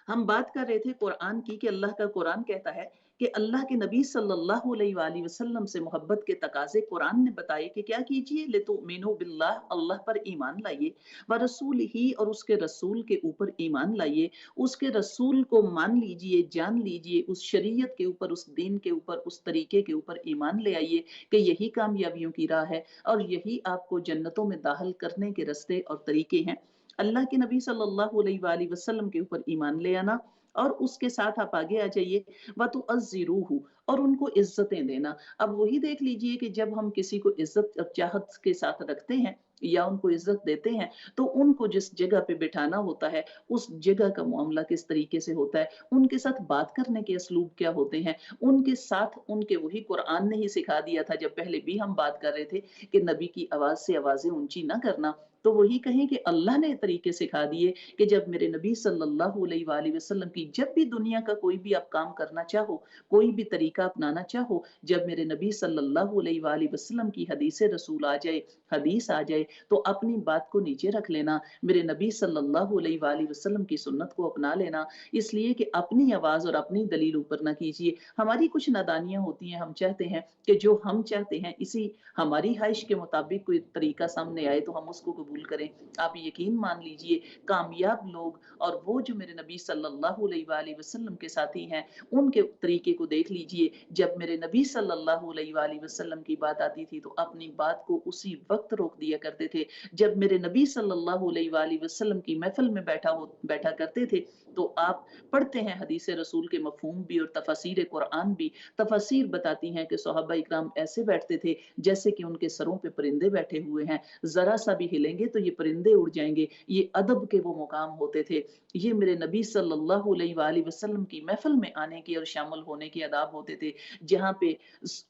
[SPEAKER 1] हम बात कर रहे थे कुरान की कि अल्लाह का कुरान कहता है कि अल्लाह के नबी सल्लल्लाहु अलैहि वसल्लम से मोहब्बत के तकाज़े कुरान ने बताए कि क्या कीजिए लितुमिनु बिल्लाह, अल्लाह पर ईमान लाइए, व रसूलिही और उसके रसूल के ऊपर ईमान लाइए, उसके रसूल को मान लीजिए, जान लीजिए, उस शरीयत के ऊपर, उस दीन के ऊपर, उस तरीके के ऊपर ईमान ले आइए कि यही कामयाबियों की राह है और यही आपको जन्नतों में दाखिल करने के रास्ते और तरीके हैं। अल्लाह के नबी सल्लल्लाहु अलैहि वसल्लम के ऊपर ईमान ले आना और उसके साथ आप आगे आ जाइए वतुअज़्ज़िरूहु और उनको इज़्ज़तें देना। अब वही देख लीजिए कि जब हम किसी को इज़्ज़त और चाहत के साथ रखते हैं या उनको इज़्ज़त देते हैं, तो उनको जिस जगह पे बिठाना होता है, उस जगह का मामला किस तरीके से होता है, उनके साथ बात करने के असलूब क्या होते हैं, उनके साथ उनके वही कुरान ने ही सिखा दिया था जब पहले भी हम बात कर रहे थे कि नबी की आवाज़ से आवाज़ें ऊँची ना करना। तो वही कहें कि अल्लाह ने तरीके सिखा दिए कि जब मेरे नबी सल्लल्लाहु अलैहि वसल्लम की जब भी दुनिया का कोई भी आप काम करना चाहो, कोई भी तरीका अपनाना चाहो, जब मेरे नबी सल्लल्लाहु अलैहि वसल्लम की हदीस रसूल आ जाए, हदीस आ जाए, तो अपनी बात को नीचे रख लेना, मेरे नबी सल्लल्लाहु अलैहि वसल्लम की सुन्नत को अपना लेना, इसलिए कि अपनी आवाज़ और अपनी दलील ऊपर ना कीजिए। हमारी कुछ नादानियाँ होती हैं, हम चाहते हैं कि जो हम चाहते हैं, इसी हमारी ख्वाहिश के मुताबिक कोई तरीका सामने आए तो हम उसको कबूल करें। आप यकीन मान लीजिए कामयाब लोग और वो जो मेरे नबी सल्लल्लाहु अलैहि वसल्लम के साथी हैं, उनके तरीके को देख लीजिए। जब मेरे नबी सल्लल्लाहु अलैहि वसल्लम की बात आती थी तो अपनी बात को उसी वक़्त रोक दिया करते थे। जब मेरे नबी सल्लल्लाहु अलैहि वसल्लम की महफ़िल में बैठा करते थे, तो आप पढ़ते हैं हदीस रसूल के मफ़हूम भी और तफ़सीर कुरान भी। तफ़सीर बताती हैं कि सहाबा इकराम ऐसे बैठते थे जैसे कि उनके सरों पे परिंदे बैठे हुए हैं, ज़रा-सा भी हिलेंगे तो ये परिंदे उड़ जाएँगे, ये अदब के वो मुकाम होते थे। ये मेरे नबी सल्लल्लाहु अलैहि वसल्लम की महफ़िल में आने के और शामिल होने के आदाब होते थे, जहाँ पे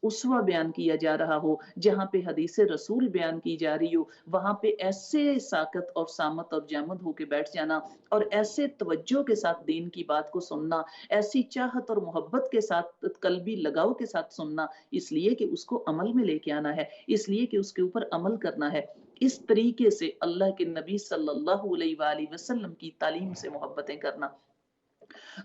[SPEAKER 1] उसवा बयान किया जा रहा हो, जहाँ पे हदीस रसूल बयान की जा रही हो, वहाँ पे ऐसे साकत और सामत और जामद होके बैठ जाना और ऐसे तवज्जो के साथ दीन की बात को सुनना, ऐसी चाहत और मोहब्बत के साथ, कल्बी लगाव के साथ सुनना, इसलिए कि उसको अमल में लेके आना है, इसलिए कि उसके ऊपर अमल करना है। इस तरीके से अल्लाह के नबी सल्लल्लाहु अलैहि वसल्लम की तालीम से मोहब्बतें करना।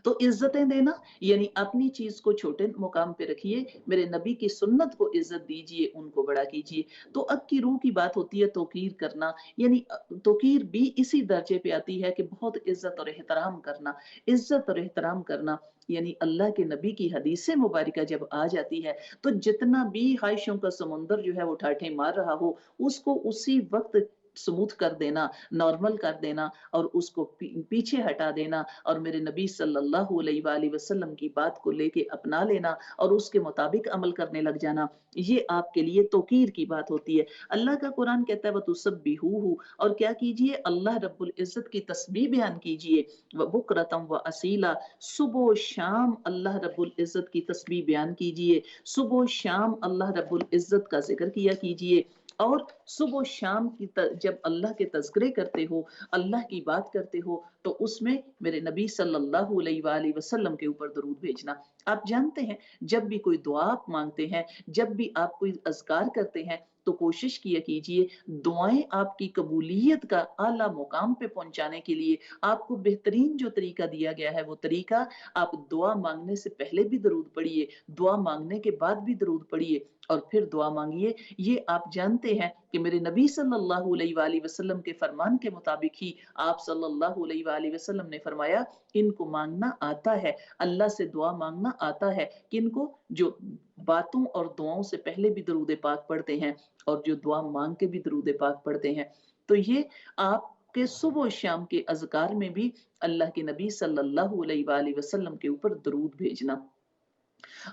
[SPEAKER 1] तो इज़्ज़तें देना यानी अपनी चीज़ को छोटे मुकाम पे रखिए, मेरे नबी की सुन्नत को इज़्ज़त दीजिए, उनको बड़ा कीजिए। तो अब की रूह की बात होती है तौक़ीर करना, यानी तौक़ीर भी इसी दर्जे पे आती है कि बहुत इज़्ज़त और एहतराम करना। इज़्ज़त और एहतराम करना यानी अल्लाह के नबी की हदीसें मुबारका जब आ जाती है, तो जितना भी ख़्वाहिशों का समुंदर जो है वो ठाठें मार रहा हो, उसको उसी वक़्त स्मूथ कर देना, नॉर्मल कर देना और उसको पीछे हटा देना और मेरे नबी सल्लल्लाहु अलैहि वसल्लम की बात को लेके अपना लेना और उसके मुताबिक अमल करने लग जाना, ये आपके लिए तौकीर की बात होती है। अल्लाह का कुरान कहता है वतुसब्बिहूहु, और क्या कीजिए, अल्लाह रब्बुल इज़्ज़त की तस्बीह बयान कीजिए, व बुकरतम व असीला, सुबह शाम अल्लाह रब्बुल इज़्ज़त की तस्बीह बयान कीजिए, सुबह शाम अल्लाह रब्बुल इज़्ज़त का ज़िक्र किया कीजिए। और सुबह शाम की जब अल्लाह के तज़किरे करते हो, अल्लाह की बात करते हो, तो उसमें मेरे नबी सल्लल्लाहु अलैहि वसल्लम के ऊपर दरूद भेजना। आप जानते हैं, जब भी कोई दुआ आप मांगते हैं, जब भी आप कोई अज़कार करते हैं, तो कोशिश किया कीजिए दुआएं आपकी कबूलियत का आला मुकाम पे पहुंचाने के लिए आपको बेहतरीन जो तरीका दिया गया है, वो तरीका, आप दुआ मांगने से पहले भी दरूद पढ़िए, दुआ मांगने के बाद भी दरूद पढ़िए और फिर दुआ मांगिए। ये आप जानते हैं कि मेरे नबी सल्लल्लाहु अलैहि वसल्लम के फरमान के मुताबिक ही आप सल्लल्लाहु अलैहि वसल्लम ने फरमाया, इनको मांगना आता है, अल्लाह से दुआ मांगना आता है, किनको, जो बातों और दुआओं से पहले भी दरूद पाक पढ़ते हैं और जो दुआ मांग के भी दरूद पाक पढ़ते हैं। तो ये आपके सुबह शाम के अज़कार में भी अल्लाह के नबी सल्लल्लाहु अलैहि वसल्लम के ऊपर दरूद भेजना।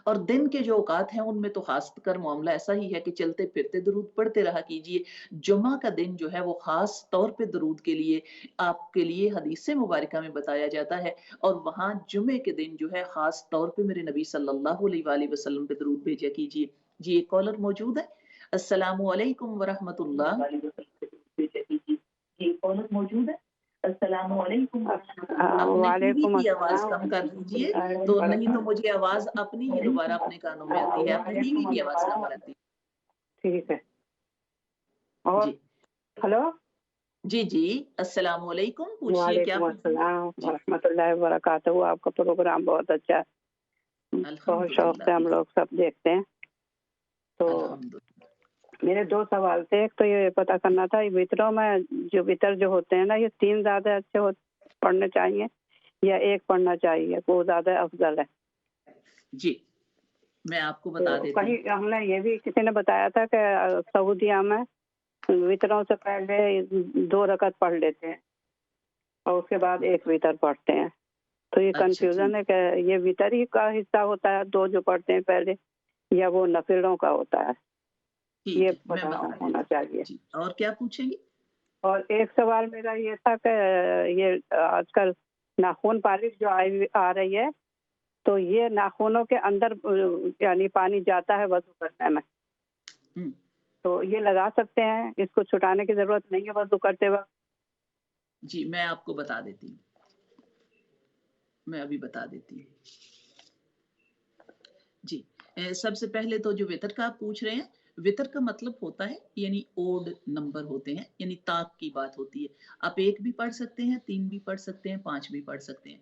[SPEAKER 1] और दिन के जो औकात हैं उनमें तो खासकर मामला ऐसा ही है कि चलते फिरते दरूद पढ़ते रहा कीजिए। जुमा का दिन जो है वो खास तौर पे दरूद के लिए आपके लिए हदीस मुबारका में बताया जाता है और वहाँ जुमे के दिन जो है खास तौर पे मेरे नबी सल्लल्लाहु अलैहि वसल्लम पे दरूद भेजा कीजिए। जी, एक कॉलर मौजूद है। अस्सलामु अलैकुम व रहमतुल्लाह। जी, कॉलर मौजूद है। अस्सलामु अलैकुम। अपने टीवी
[SPEAKER 3] वालेकुम
[SPEAKER 1] की आवाज
[SPEAKER 3] अस्सलाम।
[SPEAKER 1] कम कर दीजिए, तो नहीं तो मुझे आवाज अपनी ही दोबारा अपने कानों में आती है। अपने टीवी की आवाज कम कर दीजिए।
[SPEAKER 3] ठीक है। और
[SPEAKER 1] जी
[SPEAKER 3] हेलो,
[SPEAKER 1] जी जी, अस्सलामु अलैकुम। पूछिए क्या
[SPEAKER 3] वालेकुम
[SPEAKER 1] पूछना है?
[SPEAKER 3] अस्सलाम
[SPEAKER 1] जी,
[SPEAKER 3] वरहमतुल्लाहि वबरकातुहू। आपका प्रोग्राम बहुत अच्छा है, बहुत शौक से
[SPEAKER 1] अल्हम्दुलिल्लाह
[SPEAKER 3] हम लोग सब देखते हैं। तो
[SPEAKER 1] अल्हम्दुलिल्लाह।
[SPEAKER 3] मेरे दो सवाल थे। एक तो ये पता करना था, ये वितरों में जो वितर जो होते हैं ना, ये 3 ज्यादा अच्छे पढ़ने चाहिए या एक पढ़ना चाहिए, वो ज्यादा अफजल है?
[SPEAKER 1] जी, मैं आपको बता
[SPEAKER 3] तो
[SPEAKER 1] देती
[SPEAKER 3] कहीं
[SPEAKER 1] हूँ।
[SPEAKER 3] हमने ये भी किसी ने बताया था कि सऊदीया में वितरों से पहले 2 रकत पढ़ लेते हैं और उसके बाद एक वितर पढ़ते हैं। तो ये
[SPEAKER 1] अच्छा,
[SPEAKER 3] कंफ्यूजन है कि ये वितर ही का हिस्सा होता है 2 जो पढ़ते हैं पहले, या वो नफिलों का होता है?
[SPEAKER 1] ठीक
[SPEAKER 3] ये
[SPEAKER 1] है, मैं
[SPEAKER 3] पता
[SPEAKER 1] बता देती
[SPEAKER 3] होना
[SPEAKER 1] हूँ।
[SPEAKER 3] चाहिए।
[SPEAKER 1] जी, और क्या पूछेंगी?
[SPEAKER 3] और एक सवाल मेरा ये था कि ये आजकल नाखून पालिश जो आ रही है, तो ये नाखूनों के अंदर यानी पानी जाता है वजू करने में,
[SPEAKER 1] हम्म,
[SPEAKER 3] तो ये लगा सकते हैं? इसको छुटाने की जरूरत नहीं है वजू करते वक्त?
[SPEAKER 1] जी, मैं आपको बता देती हूँ। मैं अभी बता देती हूँ। जी, सबसे पहले तो जो वितर का आप पूछ रहे हैं, वितर का मतलब होता है यानी ओड नंबर होते हैं, यानी ताक की बात होती है। आप 1 भी पढ़ सकते हैं, 3 भी पढ़ सकते हैं, 5 भी पढ़ सकते हैं।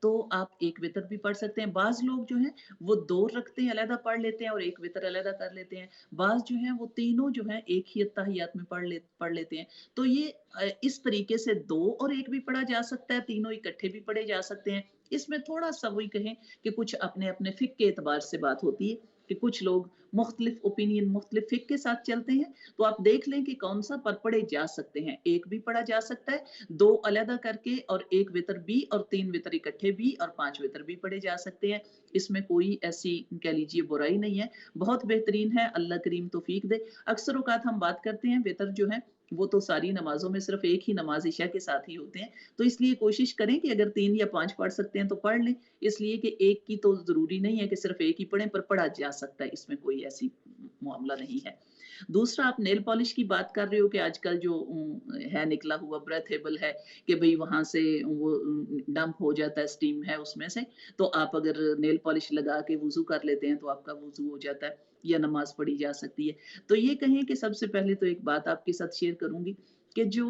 [SPEAKER 1] तो आप एक वितर भी पढ़ सकते हैं। बाज़ लोग जो हैं वो 2 रखते हैं, अलग पढ़ लेते हैं और एक वितर अलग कर लेते हैं। बाज़ जो हैं वो तीनों जो हैं एक ही अत्तहियात में पढ़ लेते हैं। तो ये इस तरीके से 2 और 1 भी पढ़ा जा सकता है, तीनों इकट्ठे भी पढ़े जा सकते हैं। इसमें थोड़ा-सा वही कहें कि कुछ अपने-अपने फ़िक़्ह के एतबार से बात होती है कि कुछ लोग मुख्तलिफ ओपिनियन, मुख्तलिफ फ़िक़्ह के साथ चलते हैं, तो आप देख लें कि कौन-सा पढ़े जा सकते हैं। 1 भी पढ़ा जा सकता है, 2 अलग करके और 1 वितर भी और 3 वितर इकट्ठे भी और 5 वितर भी पढ़े जा सकते हैं। इसमें कोई ऐसी कह लीजिए बुराई नहीं है, बहुत बेहतरीन है, अल्लाह करीम तौफ़ीक दे। अक्सर औक़ात हम बात करते हैं वितर जो है वो तो सारी नमाज़ों में सिर्फ़ एक ही नमाज़ इशा के साथ ही होते हैं, तो इसलिए कोशिश करें कि अगर 3 या 5 पढ़ सकते हैं तो पढ़ लें। इसलिए कि एक की तो ज़रूरी नहीं है कि सिर्फ़ एक ही पढ़ें, पर पढ़ा जा सकता है, इसमें कोई ऐसी मामला नहीं है। दूसरा, आप नेल पॉलिश की बात कर रहे हो कि आजकल जो है निकला हुआ ब्रेथेबल है कि भई वहाँ से वो डंप हो जाता है, स्टीम है उसमें से, तो आप अगर नेल पॉलिश लगा के वुज़ू कर लेते हैं तो आपका वुज़ू हो जाता है या नमाज़ पढ़ी जा सकती है। तो ये कहें कि सबसे पहले तो एक बात आपके साथ शेयर करूँगी कि जो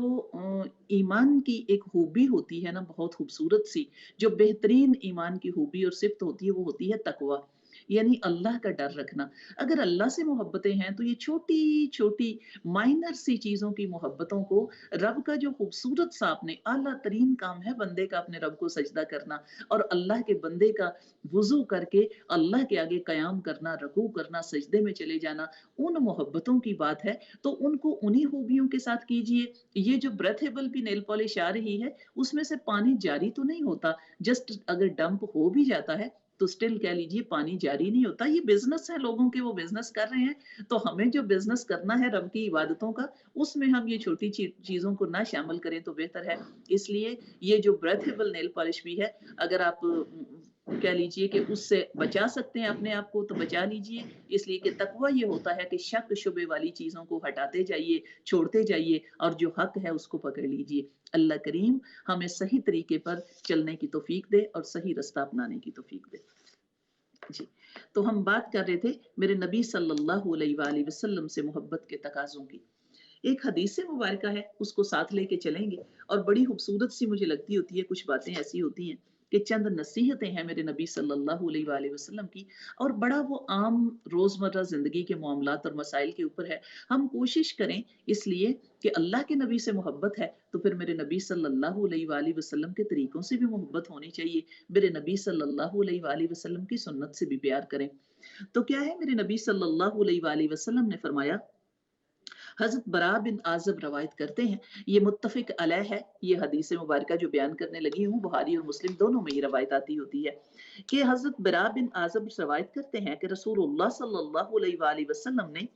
[SPEAKER 1] ईमान की एक खूबी होती है ना बहुत खूबसूरत सी, जो बेहतरीन ईमान की खूबी और सिफ़्त होती है वो होती है तक़वा। यानी अल्लाह का डर रखना। अगर अल्लाह से मोहब्बतें हैं तो ये छोटी-छोटी माइनर सी चीज़ों की मोहब्बतों को रब का जो खूबसूरत सा आपने आला तरीन काम है बंदे का अपने रब को सजदा करना और अल्लाह के बंदे का वुज़ू करके अल्लाह के आगे क़याम करना, रुकू करना, सजदे में चले जाना, उन मोहब्बतों की बात है। तो उनको उन्हीं खूबियों के साथ कीजिए। ये जो ब्रेथेबल भी नेल पॉलिश आ रही है, उसमें से पानी जारी तो नहीं होता। जस्ट अगर डंप हो भी जाता है, तो स्टिल कह लीजिए पानी जारी नहीं होता। ये बिज़नेस है लोगों के, वो बिज़नेस कर रहे हैं। तो हमें जो बिज़नेस करना है रब की इबादतों का, उसमें हम ये छोटी चीज़ों को ना शामिल करें तो बेहतर है। इसलिए ये जो ब्रेथेबल नेल पॉलिश भी है, अगर आप कह लीजिए कि उससे बचा सकते हैं अपने आप को तो बचा लीजिए। इसलिए कि तकवा ये होता है कि शक शुबे वाली चीज़ों को हटाते जाइए, छोड़ते जाइए और जो हक है उसको पकड़ लीजिए। अल्लाह करीम हमें सही तरीके पर चलने की तौफीक दे और सही रास्ता अपनाने की तौफीक दे। जी, तो हम बात कर रहे थे मेरे नबी सल्लल्लाहु अलैहि वसल्लम से मोहब्बत के तकाज़ों की। एक हदीस मुबारका है, उसको साथ लेके चलेंगे और बड़ी खूबसूरत सी मुझे लगती होती है, कुछ बातें ऐसी होती हैं कि चंद नसीहतें हैं मेरे नबी सल्लल्लाहु अलैहि वसल्लम की और बड़ा वो आम रोज़मर्रा ज़िंदगी के मामलात और मसाइल के ऊपर है। हम कोशिश करें इसलिए कि अल्लाह के नबी से मोहब्बत है, तो फिर मेरे नबी सल्लल्लाहु अलैहि वसल्लम के तरीकों से भी मोहब्बत होनी चाहिए। मेरे नबी सल्लल्लाहु अलैहि वसल्लम की सुन्नत से भी प्यार करें। तो क्या है मेरे नबी सल्लल्लाहु अलैहि वसल्लम ने फरमाया हज़रत बरा बिन आज़िब रवायत करते हैं, ये मुत्तफ़िक़ अलैह है, ये हदीस मुबारका जो बयान करने लगी हूँ, बुखारी और मुस्लिम दोनों में ये रवायत आती होती है कि हज़रत बरा बिन आज़िब रवायत करते हैं कि रसूलुल्लाह सल्लल्लाहु अलैहि वसल्लम ने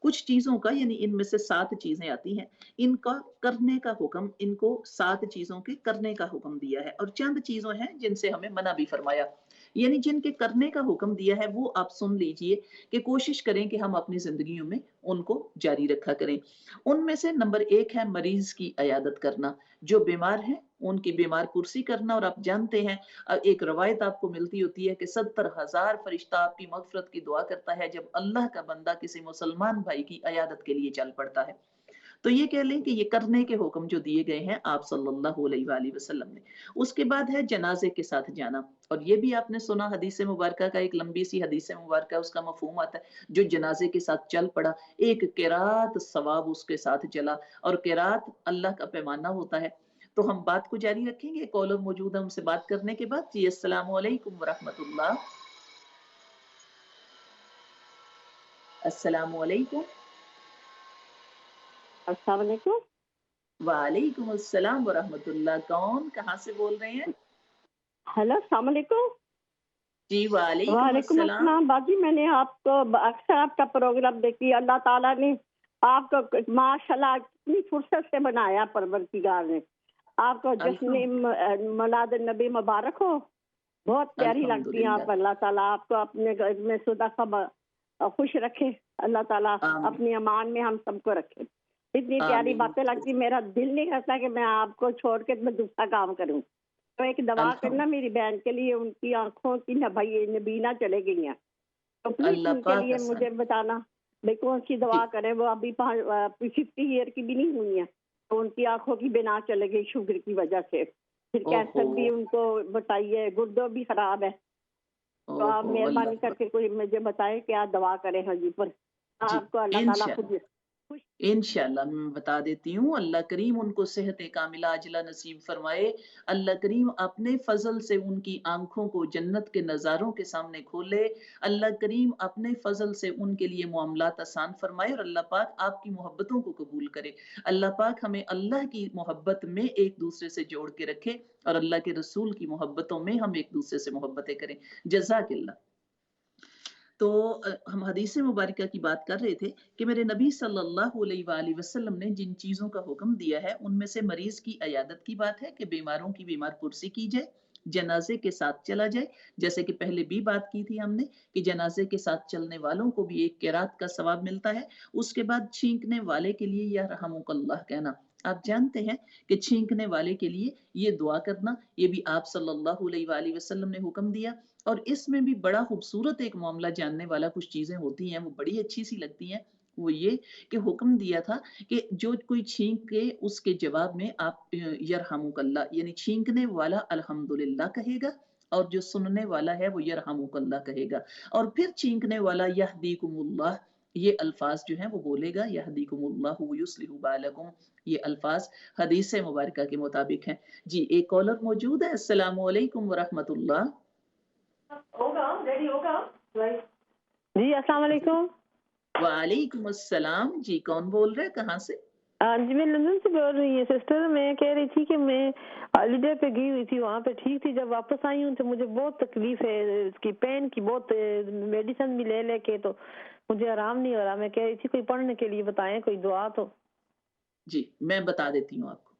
[SPEAKER 1] कुछ चीज़ों का यानी इनमें से 7 चीज़ें आती हैं, इनका करने का हुक्म इनको 7 चीज़ों के करने का हुक्म दिया है और चंद चीज़ें हैं जिनसे हमें मना भी फरमाया। यानी जिनके करने का हुक्म दिया है वो आप सुन लीजिए कि कोशिश करें कि हम अपनी ज़िंदगियों में उनको जारी रखा करें। उनमें से नंबर 1 है मरीज़ की इयादत करना, जो बीमार हैं उनकी बीमार पुरसी करना और आप जानते हैं एक रवायत आपको मिलती होती है कि 70,000 फरिश्ता आपकी मग़फ़िरत की दुआ करता है जब अल्लाह का बंदा किसी मुसलमान भाई की इयादत के लिए चल पड़ता है। तो ये कह लें कि ये करने के हुक्म जो दिए गए हैं आप सल्लल्लाहु अलैहि वसल्लम ने। उसके बाद है जनाज़े के साथ जाना और ये भी आपने सुना हदीस मुबारका का एक लंबी सी हदीस मुबारका उसका मफ़हूम आता है, जो जनाज़े के साथ चल पड़ा, एक क़िरात सवाब उसके साथ चला और क़िरात अल्लाह का पैमाना होता है। तो हम बात को जारी रखेंगे, कॉलर मौजूद है उनसे बात करने के बाद। जी, अस्सलामु अलैकुम व रहमतुल्लाह। अस्सलामु अलैकुम।
[SPEAKER 3] अस्सलाम वालेकुम।
[SPEAKER 1] वालेकुम अस्सलाम व रहमतुल्लाह। कौन, कहाँ से बोल रहे हैं?
[SPEAKER 3] हेलो, अस्सलाम वालेकुम।
[SPEAKER 1] जी, वालेकुम
[SPEAKER 3] वालेकुम
[SPEAKER 1] अस्सलाम।
[SPEAKER 3] अस्सलाम। बाजी मैंने आपको अक्सर आपका प्रोग्राम देखी, अल्लाह ताला ने आपको माशाल्लाह कितनी फुर्सत से बनाया परवरदिगार ने। आपको जश्न मिलाद नबी मुबारक हो। बहुत प्यारी लगती हैं आप।
[SPEAKER 1] अल्हम्दुलिल्लाह।
[SPEAKER 3] अल्लाह ताला आपको अपने घर में सदा खुश रखे। अल्लाह ताला
[SPEAKER 1] आमीन,
[SPEAKER 3] अपनी अमान में हम सबको रखे। इतनी प्यारी
[SPEAKER 1] आमीन।
[SPEAKER 3] बातें लगती, मेरा दिल नहीं करता कि मैं आपको छोड़ के मैं दूसरा काम करूं। तो एक दवा करना मेरी बहन के लिए, उनकी आंखों की नबीना चले गई हैं, तो प्लीज
[SPEAKER 1] अल्लाह
[SPEAKER 3] उनके
[SPEAKER 1] पाक
[SPEAKER 3] लिए
[SPEAKER 1] हसन।
[SPEAKER 3] मुझे बताना भाई कौन सी
[SPEAKER 1] जी,
[SPEAKER 3] दवा करें। वो अभी 50 ईयर की भी नहीं हुई है, तो उनकी आंखों की बिना चले गई शुगर की वजह से। फिर
[SPEAKER 1] ओहो!
[SPEAKER 3] कैंसर भी उनको बताइए, गुर्दों भी खराब है। तो आप
[SPEAKER 1] ओहो!
[SPEAKER 3] मेहरबानी
[SPEAKER 1] अल्लाह पाक।
[SPEAKER 3] करके कोई मुझे बताएं क्या दवा करें। हाँ जी, पर
[SPEAKER 1] जी,
[SPEAKER 3] आपको अल्लाह ताला
[SPEAKER 1] इंशाअल्लाह।
[SPEAKER 3] खुद खुश।
[SPEAKER 1] इंशाअल्लाह मैं बता देती हूँ, अल्लाह करीम उनको सेहत कामिला अजला नसीब फरमाए। अल्लाह करीम अपने फ़ज़ल से उनकी आँखों को जन्नत के नज़ारों के सामने खोले। अल्लाह करीम अपने फ़ज़ल से उनके लिए मामलात आसान फरमाए और अल्लाह पाक आपकी मोहब्बतों को कबूल करे। अल्लाह पाक हमें अल्लाह की मोहब्बत में एक-दूसरे से जोड़ के रखे और अल्लाह के रसूल की मोहब्बतों में हम एक-दूसरे से मोहब्बतें करें। जज़ाकिल्लाह। तो हम हदीस मुबारका की बात कर रहे थे कि मेरे नबी सल्लल्लाहु अलैहि वसल्लम ने जिन चीज़ों का हुक्म दिया है उनमें से मरीज़ की इयादत की बात है कि बीमारों की बीमार पुरसी की जाए, जनाजे के साथ चला जाए। जैसे कि पहले भी बात की थी हमने कि जनाजे के साथ चलने वालों को भी एक क़िरात का सवाब मिलता है। उसके बाद छींकने वाले के लिए या रहमुकल्लाह कहना। आप जानते हैं कि छींकने वाले के लिए ये दुआ करना, ये भी आप सल्लल्लाहु अलैहि वसल्लम ने हुक्म दिया। और इसमें भी बड़ा खूबसूरत एक मामला जानने वाला कुछ चीज़ें होती हैं, वो बड़ी अच्छी-सी लगती हैं। वो ये कि हुक्म दिया था कि जो कोई छींके उसके जवाब में आप यरहमुकल्लाह यानी छींकने वाला अल्हम्दुलिल्लाह कहेगा और जो सुनने वाला है वो यरहमुकल्लाह कहेगा, और फिर छींकने वाला यहदीकुमुल्लाह, ये अल्फाज जो हैं वो बोलेगा, यहदीकुमुल्लाहु व युस्लिहु बालकुम। ये अल्फाज हदीस मुबारका के मुताबिक हैं। जी, एक कॉलर मौजूद है। अस्सलामु अलैकुम व रहमतुल्लाह।
[SPEAKER 2] होगा, रेडी होगा भाई। जी अस्सलाम वालेकुम।
[SPEAKER 1] वालेकुम अस्सलाम। जी, कौन बोल रहे हैं, कहाँ से?
[SPEAKER 2] जी मैं लंदन से बोल रही हूँ सिस्टर। मैं कह रही थी कि मैं हॉलीडे पे गई हुई थी, वहाँ पे ठीक थी। जब वापस आई हूँ तो मुझे बहुत तकलीफ है, इसकी पेन की बहुत, मेडिसिन भी ले लेके तो मुझे आराम नहीं हो रहा। मैं कह रही थी कोई पढ़ने के लिए बताएं, कोई दुआ तो।
[SPEAKER 1] जी, मैं बता देती हूँ आपको।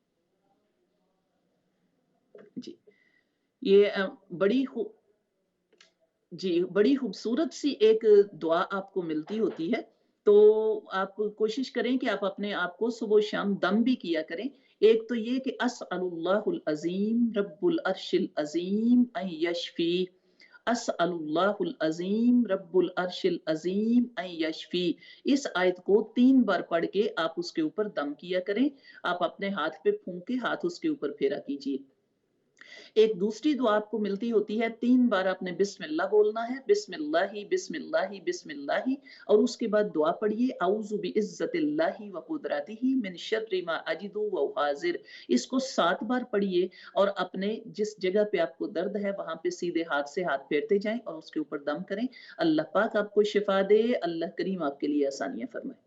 [SPEAKER 1] जी, ये बड़ी खू जी, बड़ी खूबसूरत सी एक दुआ आपको मिलती होती है, तो आप कोशिश करें कि आप अपने आप को सुबह-शाम दम भी किया करें। एक तो ये कि अस्अलुल्लाहुल अज़ीम रब्बुल अर्शिल अज़ीम अन यशफ़ी, अस्अलुल्लाहुल अज़ीम रब्बुल अर्शिल अज़ीम अन यशफ़ी। इस आयत को 3 बार पढ़ के आप उसके ऊपर दम किया करें। आप अपने हाथ पे फूँके हाथ उसके ऊपर फेरा कीजिए। एक दूसरी दुआ आपको मिलती होती है, 3 बार आपने बिस्मिल्लाह बोलना है, बिस्मिल्लाहि बिस्मिल्लाहि बिस्मिल्लाहि, और उसके बाद दुआ पढ़िए, औज़ु बिइज़्ज़तिल्लाहि व कुदरतिही मिन शर्रि मा अजिदु व उहाज़िर। इसको 7 बार पढ़िए और अपने जिस जगह पे आपको दर्द है वहाँ पे सीधे हाथ से हाथ फेरते जाएँ और उसके ऊपर दम करें। अल्लाह पाक आपको शिफा दे, अल्लाह करीम आपके लिए आसानियाँ फरमाए।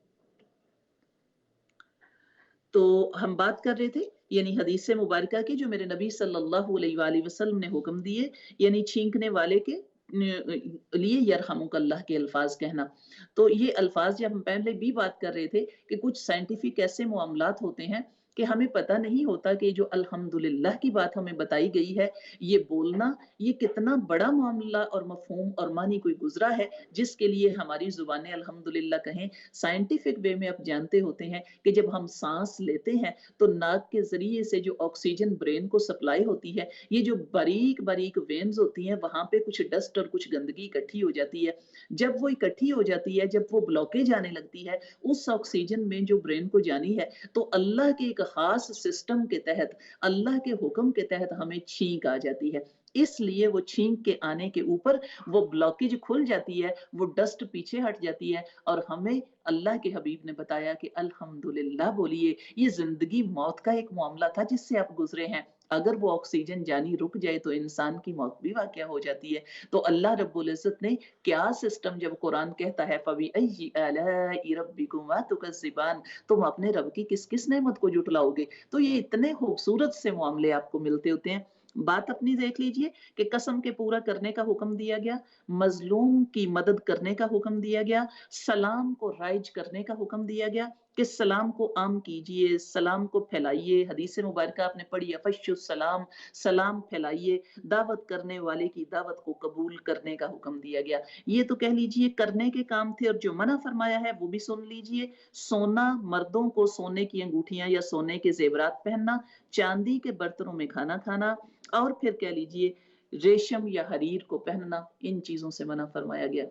[SPEAKER 1] तो हम बात कर रहे थे यानी हदीस मुबारका की, जो मेरे नबी सल्लल्लाहु अलैहि वसल्लम ने हुक्म दिए, यानी छींकने वाले के लिए यरहमुकल्लाह के अल्फाज कहना। तो ये अल्फाज जब हम पहले भी बात कर रहे थे कि कुछ साइंटिफिक ऐसे मामलात होते हैं कि हमें पता नहीं होता कि जो अल्हम्दुलिल्लाह की बात हमें बताई गई है, ये बोलना, ये कितना बड़ा मामला और मफ़हूम और मानी कोई गुज़रा है, जिसके लिए हमारी ज़ुबानें अल्हम्दुलिल्लाह कहें। साइंटिफिक वे में आप जानते होते हैं कि जब हम साँस लेते हैं, तो नाक के ज़रिए से जो ऑक्सीजन ब्रेन को सप्लाई होती है, ये जो बारीक-बारीक वेन्स होती हैं, वहाँ पे कुछ डस्ट और कुछ गंदगी इकट्ठी हो जाती है। जब वो इकट्ठी हो जाती है, जब वो ब्लॉकेज आने लगती है, उस ऑक्सीजन में जो ब्रेन को जानी है, तो अल्लाह के एक ख़ास सिस्टम के तहत, अल्लाह के हुक्म के तहत हमें छींक आ जाती है। इसलिए वो छींक के आने के ऊपर वो ब्लॉकेज खुल जाती है, वो डस्ट पीछे हट जाती है और हमें अल्लाह के हबीब ने बताया कि अल्हम्दुलिल्लाह बोलिए। ये ज़िंदगी मौत का एक मामला था जिससे आप गुज़रे हैं। अगर वो ऑक्सीजन जानी रुक जाए तो इंसान की मौत भी वाक़या हो जाती है। तो अल्लाह रब्बुल इज़्ज़त ने क्या सिस्टम, जब कुरान कहता है फ़बिअय्यि आलाइ रब्बिकुमा तुकज़्ज़िबान, तुम अपने रब की किस-किस नेमत को जुटलाओगे? तो ये इतने खूबसूरत से मामले आपको मिलते होते हैं। बात अपनी देख लीजिए कि कसम के पूरा करने का हुक्म दिया गया, मज़लूम की मदद करने का हुक्म दिया गया, सलाम को राइज करने का हुक्म दिया गया कि सलाम को आम कीजिए, सलाम को फैलाइए। हदीस मुबारका आपने पढ़ी, अफ़श्शुस सलाम, सलाम फैलाइए। दावत करने वाले की दावत को कबूल करने का हुक्म दिया गया। ये तो कह लीजिए करने के काम थे, और जो मना फरमाया है वो भी सुन लीजिए। सोना, मर्दों को सोने की अंगूठियाँ या सोने के ज़ेवरात पहनना, चांदी के बर्तनों में खाना खाना, और फिर कह लीजिए रेशम या हरीर को पहनना, इन चीज़ों से मना फरमाया गया।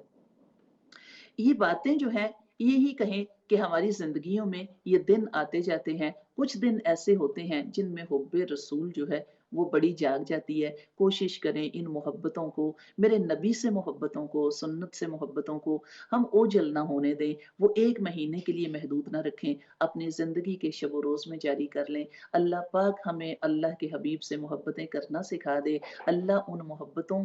[SPEAKER 1] ये बातें जो हैं, ये ही कहें कि हमारी ज़िंदगियों में ये दिन आते जाते हैं। कुछ दिन ऐसे होते हैं जिनमें हुब्बे रसूल जो है वो बड़ी जाग जाती है। कोशिश करें इन मोहब्बतों को, मेरे नबी से मोहब्बतों को, सुन्नत से मोहब्बतों को हम ओझल ना होने दें। वो 1 महीने के लिए महदूद ना रखें, अपनी ज़िंदगी के शब-ओ-रोज़ में जारी कर लें। अल्लाह पाक हमें अल्लाह के हबीब से मोहब्बतें करना सिखा दे। अल्लाह उन मोहब्बतों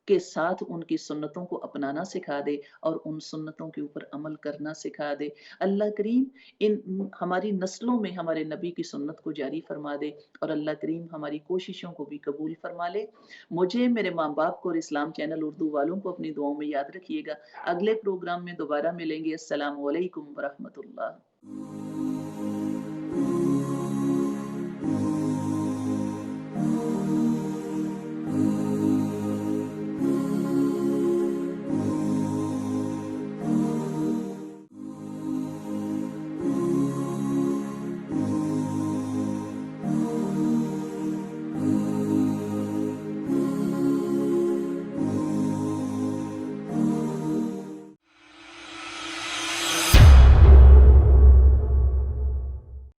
[SPEAKER 1] के साथ उनकी सुन्नतों को अपनाना सिखा दे और उन सुन्नतों के ऊपर अमल करना सिखा दे। अल्लाह करीम इन हमारी नस्लों में हमारे नबी की सुन्नत को जारी फरमा दे और अल्लाह करीम हमारी कोशिशों को भी कबूल फरमा ले। मुझे, मेरे माँ-बाप को और इस्लाम चैनल उर्दू वालों को अपनी दुआओं में याद रखिएगा। अगले प्रोग्राम में दोबारा मिलेंगे। अस्सलामु अलैकुम व रहमतुल्लाह।